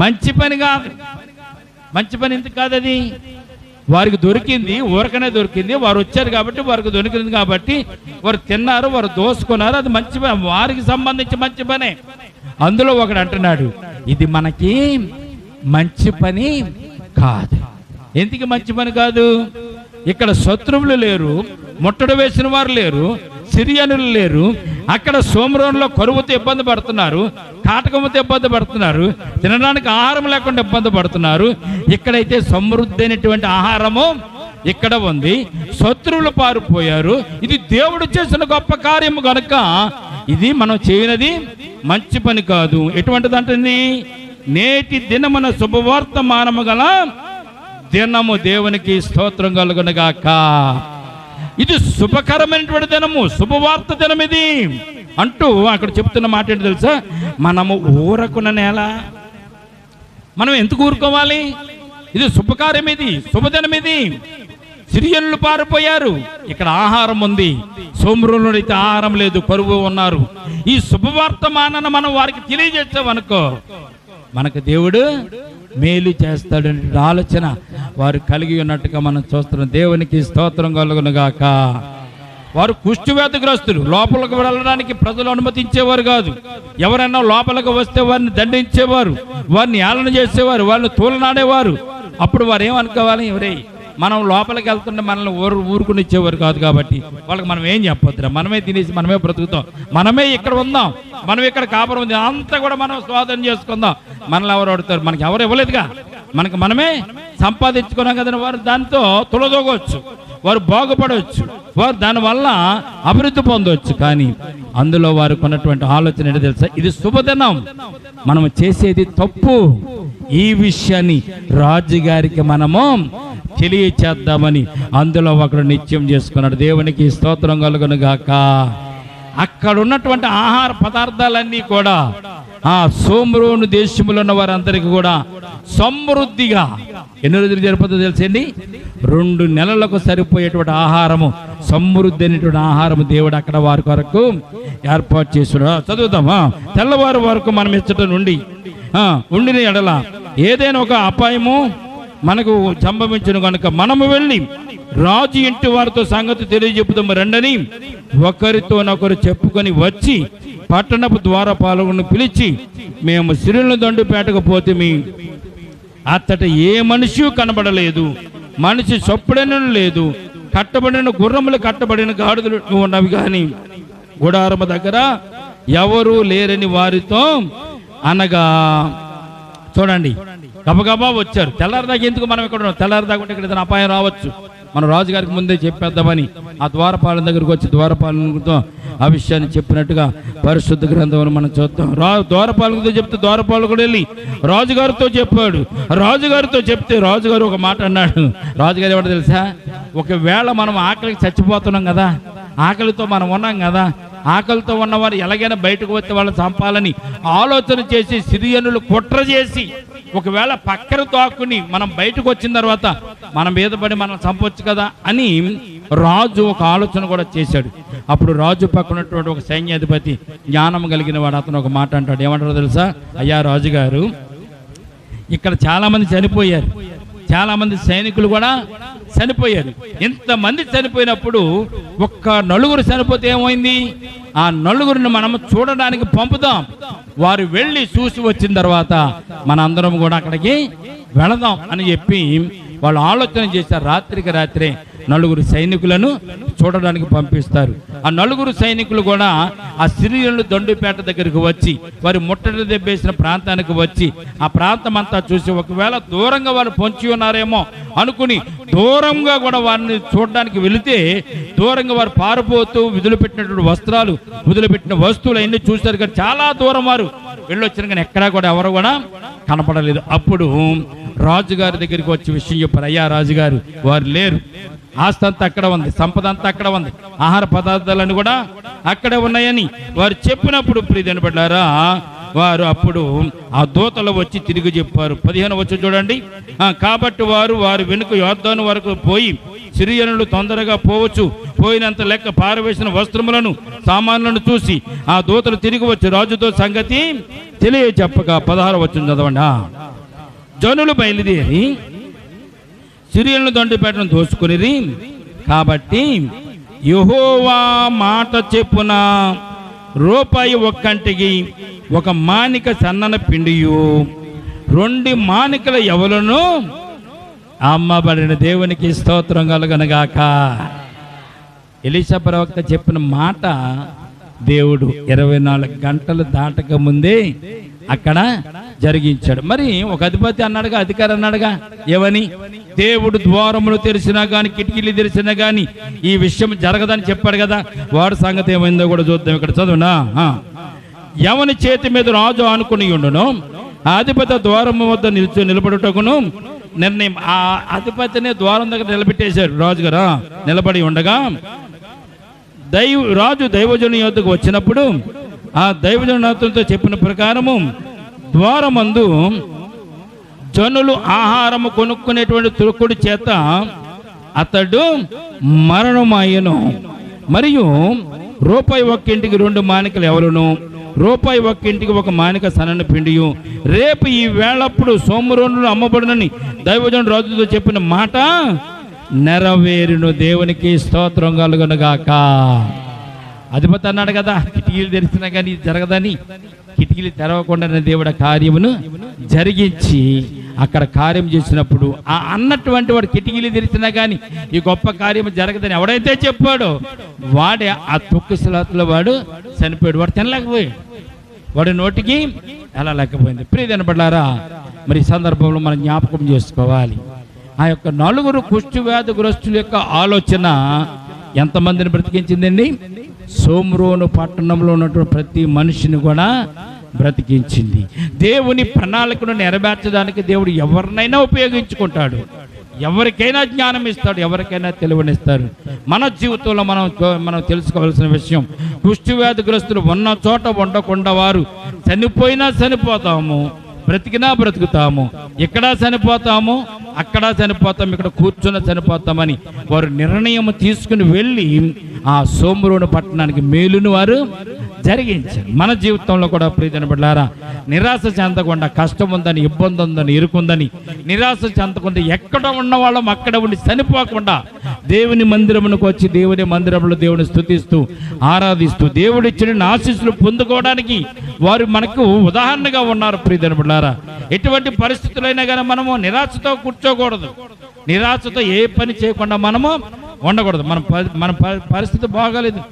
మంచి పని కాదు. మంచి పని ఎందుకు కాదు, అది వారికి దొరికింది, ఊరకనే దొరికింది, వారు వచ్చారు కాబట్టి వారికి దొరికింది కాబట్టి వారు తిన్నారు, వారు దోసుకున్నారు, అది మంచి పని, వారికి సంబంధించి మంచి పనే. అందులో ఒకడు అంటున్నాడు, ఇది మనకి మంచి పని కాదు. ఎందుకు మంచి పని కాదు, ఇక్కడ శత్రువులు లేరు, ముట్టడి వేసిన వారు లేరు, సిరియనులు లేరు, అక్కడ సోమరంలో కరువుతో ఇబ్బంది పడుతున్నారు, కాటకముతో ఇబ్బంది పడుతున్నారు, తినడానికి ఆహారం లేకుండా ఇబ్బంది పడుతున్నారు. ఇక్కడైతే సమృద్ధి అయినటువంటి ఆహారము ఇక్కడ ఉంది, శత్రువులు పారిపోయారు. ఇది దేవుడు చేసిన గొప్ప కార్యము కనుక ఇది మనం చేయనది మంచి పని కాదు. ఎటువంటిదంటుంది, నేటి దినమున శుభవర్తమానము గల దినము, దేవునికి స్తోత్రం కలుగునుగాక. ఇది శుభకరమైనటువంటి దినము, శుభవార్త దినం ఇది అంటూ అక్కడ చెప్తున్న మాట ఏంటి తెలుసా, మనము ఊరకున్న నేల, మనం ఎందుకు ఊరుకోవాలి, ఇది శుభకార్యం, ఇది శుభదినం, ఇది సిరియన్లు పారిపోయారు, ఇక్కడ ఆహారం ఉంది, సోమరులో అయితే ఆహారం లేదు, కరువు ఉన్నారు. ఈ శుభవార్తమానాన మనం వారికి తెలియజేస్తామనుకో, మనకు దేవుడు మేలు చేస్తాడనే ఆలోచన వారు కలిగి ఉన్నట్టుగా మనం చూస్తున్నాం. దేవునికి స్తోత్రం కలుగునుగాక. వారు కుష్ఠవ్యాధిగ్రస్తులు, లోపలికి వెళ్ళడానికి ప్రజలు అనుమతించేవారు కాదు. ఎవరైనా లోపలికి వస్తే వారిని దండించేవారు, వారిని ఏలన చేసేవారు, వారిని తూలనాడేవారు. అప్పుడు వారు ఏమనుకోవాలి, ఎవరే మనం లోపలికి వెళ్తుంటే మనల్ని ఊరుకుని ఇచ్చేవారు కాదు. కాబట్టి వాళ్ళకి మనం ఏం చెప్పొద్దురా, మనమే తినేసి మనమే బ్రతుకుతాం, మనమే ఇక్కడ ఉందాం, మనం ఇక్కడ కాపురం ఉంది, అంతా కూడా మనం స్వాధీనం చేసుకుందాం, మనల్ని ఎవరు అడుగుతారు, మనకి ఎవరు ఇవ్వలేదుగా, మనకి మనమే సంపాదించుకున్నాం కదండి. వారు దాంతో తులదోగవచ్చు, వారు బాగుపడవచ్చు, వారు దానివల్ల అభివృద్ధి పొందవచ్చు. కానీ అందులో వారికి ఉన్నటువంటి ఆలోచన ఏంటో తెలుసా, ఇది శుభదినం, మనం చేసేది తప్పు, ఈ విషయాన్ని రాజుగారికి మనము తెలియచేద్దామని అందులో ఒకడు నిత్యం చేసుకున్నాడు. దేవునికి స్తోత్రం కలుగునుగాక. అక్కడ ఉన్నటువంటి ఆహార పదార్థాలన్నీ కూడా ఆ సోమ్రోను దేశంలో ఉన్న వారందరికీ కూడా సమృద్ధిగా ఎన్ని రోజులు జరిపోతుందో తెలుసండి, 2 నెలలకు సరిపోయేటువంటి ఆహారము, సమృద్ధి అయినటువంటి ఆహారము దేవుడు అక్కడ వారి కొరకు ఏర్పాటు చేస్తున్నాడు. చదువుతామా, తెల్లవారు వరకు మనం ఇచ్చట నుండి ఉండిన ఎడల ఏదైనా ఒక అపాయము మనకు సంభవించును కనుక మనము వెళ్ళి రాజు ఇంటి వారితో సంగతి తెలియజెప్పుదాము రండని ఒకరితోనొకరు చెప్పుకొని వచ్చి పట్టణపు ద్వారపాలకులను పిలిచి, మేము సిరియన్ల దండుపేటకు పోతే అత్తట ఏ మనిషి కనబడలేదు, మనిషి చొప్పుడైన లేదు, కట్టబడిన గుర్రములు కట్టబడిన గాడిదలు ఉన్నవి కానీ గుడారము దగ్గర ఎవరు లేరని వారితో అనగా. చూడండి, గబగబా వచ్చారు. తెల్లారిదాకా ఎందుకు మనం ఇక్కడ ఉన్నాం? తెల్లారిదాకా ఉంటే ఇక్కడ ఏదైనా అపాయం రావచ్చు. మన రాజుగారికి ముందే చెప్పేద్దామని ఆ ద్వారపాలన దగ్గరికి వచ్చి ద్వారపాలనతో ఆ విషయాన్ని చెప్పినట్టుగా పరిశుద్ధ గ్రంథంలో మనం చూద్దాం. ద్వారపాలకుడితో చెప్తే ద్వారపాలకుడు వెళ్ళి రాజుగారితో చెప్పాడు. రాజుగారితో చెప్తే రాజుగారు ఒక మాట అన్నాడు. రాజుగారు ఏమంటే తెలుసా? ఒకవేళ మనం ఆకలికి చచ్చిపోతున్నాం కదా, ఆకలితో మనం ఉన్నాం కదా, ఆకలితో ఉన్నవారు ఎలాగైనా బయటకు వచ్చే వాళ్ళని చంపాలని ఆలోచన చేసి సిరియనులు కుట్ర చేసి ఒకవేళ పక్కన తాక్కుని మనం బయటకు వచ్చిన తర్వాత మన మీద పడి మనం చంపొచ్చు కదా అని రాజు ఒక ఆలోచన కూడా చేశాడు. అప్పుడు రాజు పక్కనటువంటి ఒక సైన్యాధిపతి జ్ఞానం కలిగిన వాడు అతను ఒక మాట అంటాడు. ఏమంటారో తెలుసా? అయ్యా రాజుగారు, ఇక్కడ చాలామంది చనిపోయారు, చాలామంది సైనికులు కూడా చనిపోయారు. ఇంతమంది చనిపోయినప్పుడు ఒక్క నలుగురు చనిపోతే ఏమైంది? ఆ నలుగురిని మనం చూడడానికి పంపుదాం. వారు వెళ్ళి చూసి వచ్చిన తర్వాత మనందరం కూడా అక్కడికి వెళదాం అని చెప్పి వాళ్ళు ఆలోచన చేశారు. రాత్రికి రాత్రే నలుగురు సైనికులను చూడడానికి పంపిస్తారు. ఆ నలుగురు సైనికులు కూడా ఆ సిరియన్లు దండుపేట దగ్గరికి వచ్చి వారి ముట్టడి దెబ్బేసిన ప్రాంతానికి వచ్చి ఆ ప్రాంతం అంతా చూసి ఒకవేళ దూరంగా వారు పొంచి ఉన్నారేమో అనుకుని దూరంగా కూడా వారిని చూడడానికి వెళితే దూరంగా వారు పారిపోతూ వదిలిపెట్టినటువంటి వస్త్రాలు, వదిలిపెట్టిన వస్తువులు అన్నీ చూశారు. కానీ చాలా దూరం వారు వెళ్ళొచ్చిన కానీ ఎక్కడా కూడా ఎవరు కూడా కనపడలేదు. అప్పుడు రాజుగారి దగ్గరికి వచ్చి విషయం చెప్పారు. అయ్యా రాజుగారు, వారు లేరు, ఆస్తి అంతా అక్కడ ఉంది, సంపద అంతా అక్కడ ఉంది, ఆహార పదార్థాలన్నీ కూడా అక్కడే ఉన్నాయని వారు చెప్పినప్పుడు ప్రియమైన బిడ్డలారా వారు అప్పుడు ఆ దూతలు వచ్చి తిరిగి చెప్పారు. 15 వచ్చి చూడండి. కాబట్టి వారు వెనుక యోర్దాను వరకు పోయి సిరియనులు తొందరగా పోవచ్చు, పోయినంత లెక్క పారవేసిన వస్త్రములను సామాన్లను చూసి ఆ దూతలు తిరిగి వచ్చి రాజుతో సంగతి తెలియ చెప్పగా 16 వచ్చి చదవండి. జనులు బయలుదేరి సిరియనుల దండుపేటను దోచుకుని కాబట్టి యెహోవా మాట చెప్పున రూపాయి ఒక్కంటికి ఒక మానిక సన్నన పిండియు 2 మానికల ఎవలను అమ్మబడిన దేవునికి స్తోత్రం కలుగనగాక. ఎలీషా ప్రవక్త చెప్పిన మాట దేవుడు 24 గంటలు దాటక ముందే అక్కడ జరిగించాడు. మరి ఒక అధిపతి అన్నాడుగా, అధికారి అన్నాడుగా, ఏమని? దేవుడు ద్వారములు తెరిచినా కానీ కిటికీలు తెరిచినా కానీ ఈ విషయం జరగదని చెప్పాడు కదా. వాడి సంగతి ఏమైందో కూడా చూద్దాం. ఇక్కడ చదువునా, ఎవని చేతి మీద రాజు ఆనుకుని ఉండును ఆ అధిపతి ద్వారం వద్ద నిలబడుటకును నిర్ణయం. ఆ అధిపతిని ద్వారం దగ్గర నిలబెట్టేశారు. రాజుగారు నిలబడి ఉండగా రాజు దైవజను యొద్దకు వచ్చినప్పుడు ఆ దైవజనుతో చెప్పిన ప్రకారము ద్వారమందు జనులు ఆహారము కొనుక్కునేటువంటి తురుకుడి చేత అతడు మరణమాయను. మరియు రూపాయి ఒక్కింటికి 2 మానికలు ఎవరును, రూపాయి ఒక్కింటికి 1 మానిక సన్నని పిండియు రేపు ఈ వేళప్పుడు సోమరోనులు అమ్మబడునని దైవజనుడు రాజుతో చెప్పిన మాట నెరవేరును. దేవునికి స్తోత్రం కలుగునుగాక. అధిపతి అన్నాడు కదా, కిటికీలు తెరిచినా కానీ ఇది జరగదని. కిటికీలు తెరవకుండా దేవుడు కార్యమును జరిగించి అక్కడ కార్యం చేసినప్పుడు ఆ అన్నటువంటి వాడు కిటికీలు తెరిచినా కానీ ఈ గొప్ప కార్యం జరగదని ఎవడైతే చెప్పాడో వాడే ఆ తొక్కిసలాతులో వాడు చనిపోయాడు. వాడు తినలేకపోయాడు, వాడి నోటికి ఎలా లేకపోయింది. ప్రియమైన బిడ్డలారా, మరి ఈ సందర్భంలో మనం జ్ఞాపకం చేసుకోవాలి. ఆ యొక్క 4 కుష్టు వ్యాధిగ్రస్తుల యొక్క ఆలోచన ఎంతమందిని బ్రతికించిందండి? సోమ్రోను పట్టణంలో ఉన్నటువంటి ప్రతి మనిషిని కూడా బ్రతికించింది. దేవుని ప్రణాళికను నెరవేర్చడానికి దేవుడు ఎవరినైనా ఉపయోగించుకుంటాడు, ఎవరికైనా జ్ఞానం ఇస్తాడు, ఎవరికైనా తెలివినిస్తాడు. మన జీవితంలో మనం తెలుసుకోవాల్సిన విషయం, కుష్టు వ్యాధిగ్రస్తులు ఉన్న చోట ఉండకుండా వారు చనిపోయినా చనిపోతాము, బ్రతికినా బ్రతుకుతాము, ఇక్కడ చనిపోతాము, అక్కడ చనిపోతాము, ఇక్కడ కూర్చున్న చనిపోతామని వారు నిర్ణయం తీసుకుని వెళ్ళి ఆ సోమరోను పట్టణానికి మేలును వారు జరిగించారు. మన జీవితంలో కూడా ప్రియమైన బిడ్డలారా, నిరాశ చెందకుండా, కష్టం ఉందని, ఇబ్బంది ఉందని, ఇరుకుందని నిరాశ చెందకుండా ఎక్కడ ఉన్న వాళ్ళం అక్కడ ఉండి చనిపోకుండా దేవుని మందిరమునకు వచ్చి దేవుని మందిరంలో దేవుని స్తుతిస్తూ ఆరాధిస్తూ దేవుడిచ్చిన ఆశీస్సులు పొందుకోవడానికి వారు మనకు ఉదాహరణగా ఉన్నారు. ప్రియమైన బిడ్డలారా, ఎటువంటి పరిస్థితులైనా కానీ మనము నిరాశతో కూర్చోకూడదు. నిరాశతో ఏ పని చేయకుండా మనము ఉండకూడదు. మన పరిస్థితి బాగాలేదు,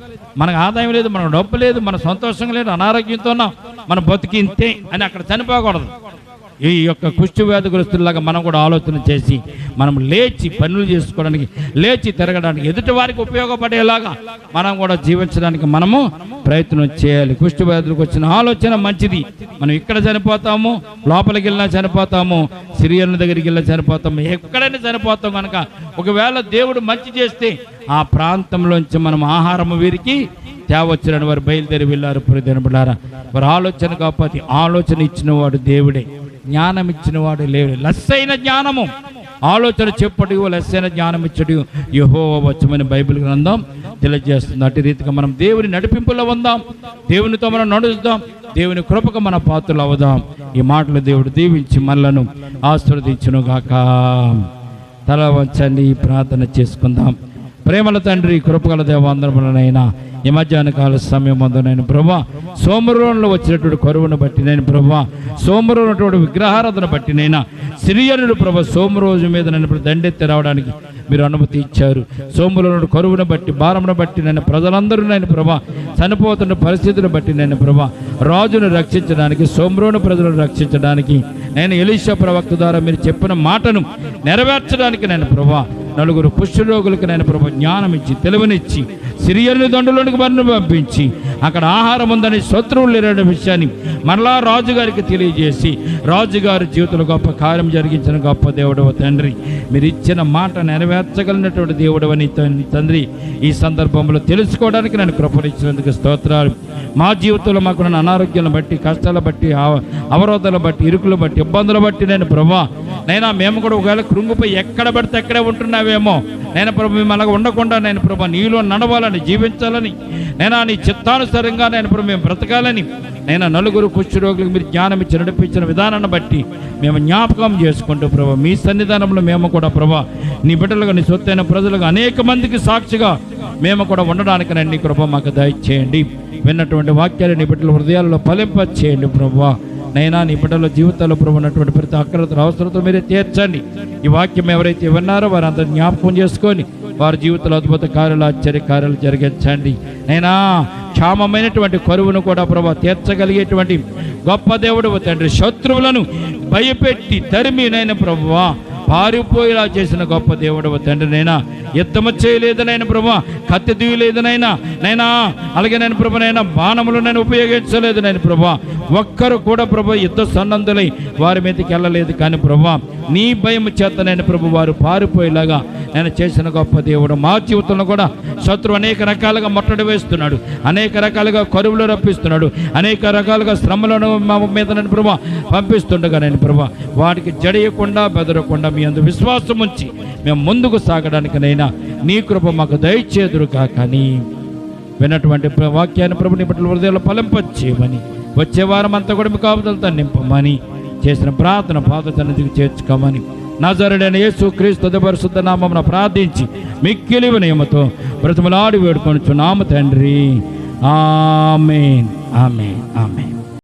మనకు ఆదాయం లేదు, మనకు డబ్బు లేదు, మన సంతోషం లేదు, అనారోగ్యంతో ఉన్నాం, మన బతికి ఇంతే అని అక్కడ చనిపోకూడదు. ఈ యొక్క కుష్టి వ్యాధిగ్రస్తులాగా మనం కూడా ఆలోచన చేసి మనం లేచి పనులు చేసుకోవడానికి, లేచి తిరగడానికి, ఎదుటి వారికి ఉపయోగపడేలాగా మనం కూడా జీవించడానికి మనము ప్రయత్నం చేయాలి. కుష్టి వ్యాధులకు వచ్చిన ఆలోచన మంచిది. మనం ఇక్కడ చనిపోతాము, లోపలికి వెళ్ళినా చనిపోతాము, సిరియన్ల దగ్గరికి వెళ్ళినా చనిపోతాము, ఎక్కడైనా చనిపోతాం. కనుక ఒకవేళ దేవుడు మంచి చేస్తే ఆ ప్రాంతంలోంచి మనం ఆహారం వీరికి తేవచ్చునని వారు బయలుదేరి వెళ్ళారు. ప్రియమైన వారి ఆలోచన కాకపోతే ఆలోచన ఇచ్చిన వాడు దేవుడే, జ్ఞానం ఇచ్చిన వాడు లేడు. లెస్సైన జ్ఞానము ఆలోచన చెప్పటి లెస్సైన జ్ఞానం ఇచ్చడు యెహోవా వచ్చమని బైబిల్ గ్రంథం తెలియజేస్తుంది. అటు రీతిగా మనం దేవుని నడిపింపులో ఉందాం, దేవునితో మనం నడుస్తాం, దేవుని కృపకు మన పాత్రలు అవుదాం. ఈ మాటలు దేవుడు దీవించి మనలను ఆశీర్వదించును గాక. తల వంచండి, ప్రార్థన చేసుకుందాం. ప్రేమల తండ్రి, కృపగల దేవాంధ్రములనైనా ఈ మధ్యాహ్న కాల సమయం అందునైనా ప్రభా, సోమరులో వచ్చినటువంటి కరువును బట్టి నేను ప్రభా, సోమరు ఉన్నటువంటి విగ్రహారాధన బట్టి నైనా సిరియనుడు ప్రభా సోమరోజు మీద నన్ను దండెత్తి రావడానికి మీరు అనుమతి ఇచ్చారు. సోమరులను కరువును బట్టి, భారమును బట్టి నేను ప్రజలందరూ నేను ప్రభా చనిపోతున్న పరిస్థితులను బట్టి నేను ప్రభా రాజును రక్షించడానికి, సోమరోను ప్రజలను రక్షించడానికి, నేను ఎలీషా ప్రవక్త ద్వారా మీరు చెప్పిన మాటను నెరవేర్చడానికి నేను ప్రభా నలుగురు కుష్ఠరోగులకు నేను ప్రభు జ్ఞానం ఇచ్చి, తెలివినిచ్చి, సిరియను దండులోనికి వారిని పంపించి అక్కడ ఆహారం ఉందని, శత్రువులు లేరనే విషయాన్ని మరలా రాజుగారికి తెలియజేసి రాజుగారి జీవితంలో గొప్ప కార్యం జరిగించిన గొప్ప దేవుడవ తండ్రి, మీరు ఇచ్చిన మాట నెరవేర్చగలిగినటువంటి దేవుడు అని తండ్రి ఈ సందర్భంలో తెలుసుకోవడానికి నేను కృపనిచ్చినందుకు స్తోత్రాలు. మా జీవితంలో మాకున్న అనారోగ్యాలను బట్టి, కష్టాల బట్టి, అవరోధాలను బట్టి, ఇరుకులు బట్టి, ఇబ్బందులు బట్టి నేను ప్రభా నైనా మేము కూడా ఒకవేళ కృంగిపోయి ఎక్కడ పడితే ఎక్కడే ఉంటున్నావేమో నేను ప్రభు మేము అలాగ ఉండకుండా నేను ప్రభు నీలో నడవాలని, జీవించాలని, నేను నీ చిత్తానుసారంగా నేను ప్రభు మేము బ్రతకాలని నేను నలుగురు కుష్ఠరోగులకు మీరు జ్ఞానం ఇచ్చి నడిపించిన విధానాన్ని బట్టి మేము జ్ఞాపకం చేసుకుంటూ ప్రభు మీ సన్నిధానంలో మేము కూడా ప్రభు నీ బిడ్డలుగా, నీ సొత్తైన ప్రజలుగా అనేక మందికి సాక్షిగా మేము కూడా ఉండడానికి నీ కృప మాకు దయచేయండి. విన్నటువంటి వాక్యాలు నీ బిడ్డల హృదయాల్లో ఫలింప చేయండి ప్రభువా. నైనా నీ బిడ్డల జీవితాల్లో ప్రభు ఉన్నటువంటి ప్రతి అక్కరతల అవసరంతో మీరే తీర్చండి. ఈ వాక్యం ఎవరైతే విన్నారో వారందరూ జ్ఞాపకం చేసుకొని వారి జీవితంలో అద్భుత కార్యాలు, ఆశ్చర్య కార్యాలు జరిగించండి. నైనా క్షామమైనటువంటి కరువును కూడా ప్రభు తీర్చగలిగేటువంటి గొప్ప దేవుడు తండ్రి, శత్రువులను భయపెట్టి తరిమి నైనా ప్రభువా పారిపోయేలా చేసిన గొప్ప దేవుడు తండ్రి, నైనా యుద్ధము చేయలేదనైనా ప్రభు, కత్తి దియలేదనైనా నైనా అలాగే నేను ప్రభు నైనా బాణములు నేను ఉపయోగించలేదు నేను ప్రభు, ఒక్కరు కూడా ప్రభు యుద్ధ సన్నద్ధులై వారి మీదకి వెళ్ళలేదు. కానీ ప్రభు నీ భయం చేత నేను ప్రభు వారు పారిపోయేలాగా నేను చేసిన గొప్ప దేవుడు. మా జీవితంలో కూడా శత్రువు అనేక రకాలుగా ముట్టడి వేస్తున్నాడు, అనేక రకాలుగా కరువులు రప్పిస్తున్నాడు, అనేక రకాలుగా శ్రమలను మా మీద నేను ప్రభు పంపిస్తుండగా నేను ప్రభు వాటికి జడియకుండా బెదరకుండా మీ అందు విశ్వాసం ఉంచి మేము ముందుకు సాగడానికనైనా నీ కృప మాకు దయచేదురు కాకని విన్నటువంటి వాక్యాన్ని ప్రభు నీ బిడ్డల హృదయాల్లో ఫలింపచేయమని, వచ్చే వారం అంతా కూడా మీ కాపుదలతో నింపమని, చేసిన ప్రార్థన పాద సన్నిధికి చేర్చుకోమని నజరుడైన యేసు క్రీస్తు పరిశుద్ధ నామమున ప్రార్థించి మిక్కిలి వినయముతో బ్రతిమలాడి వేడుకొనుచున్నాము తండ్రి. ఆమేన్, ఆమేన్, ఆమేన్.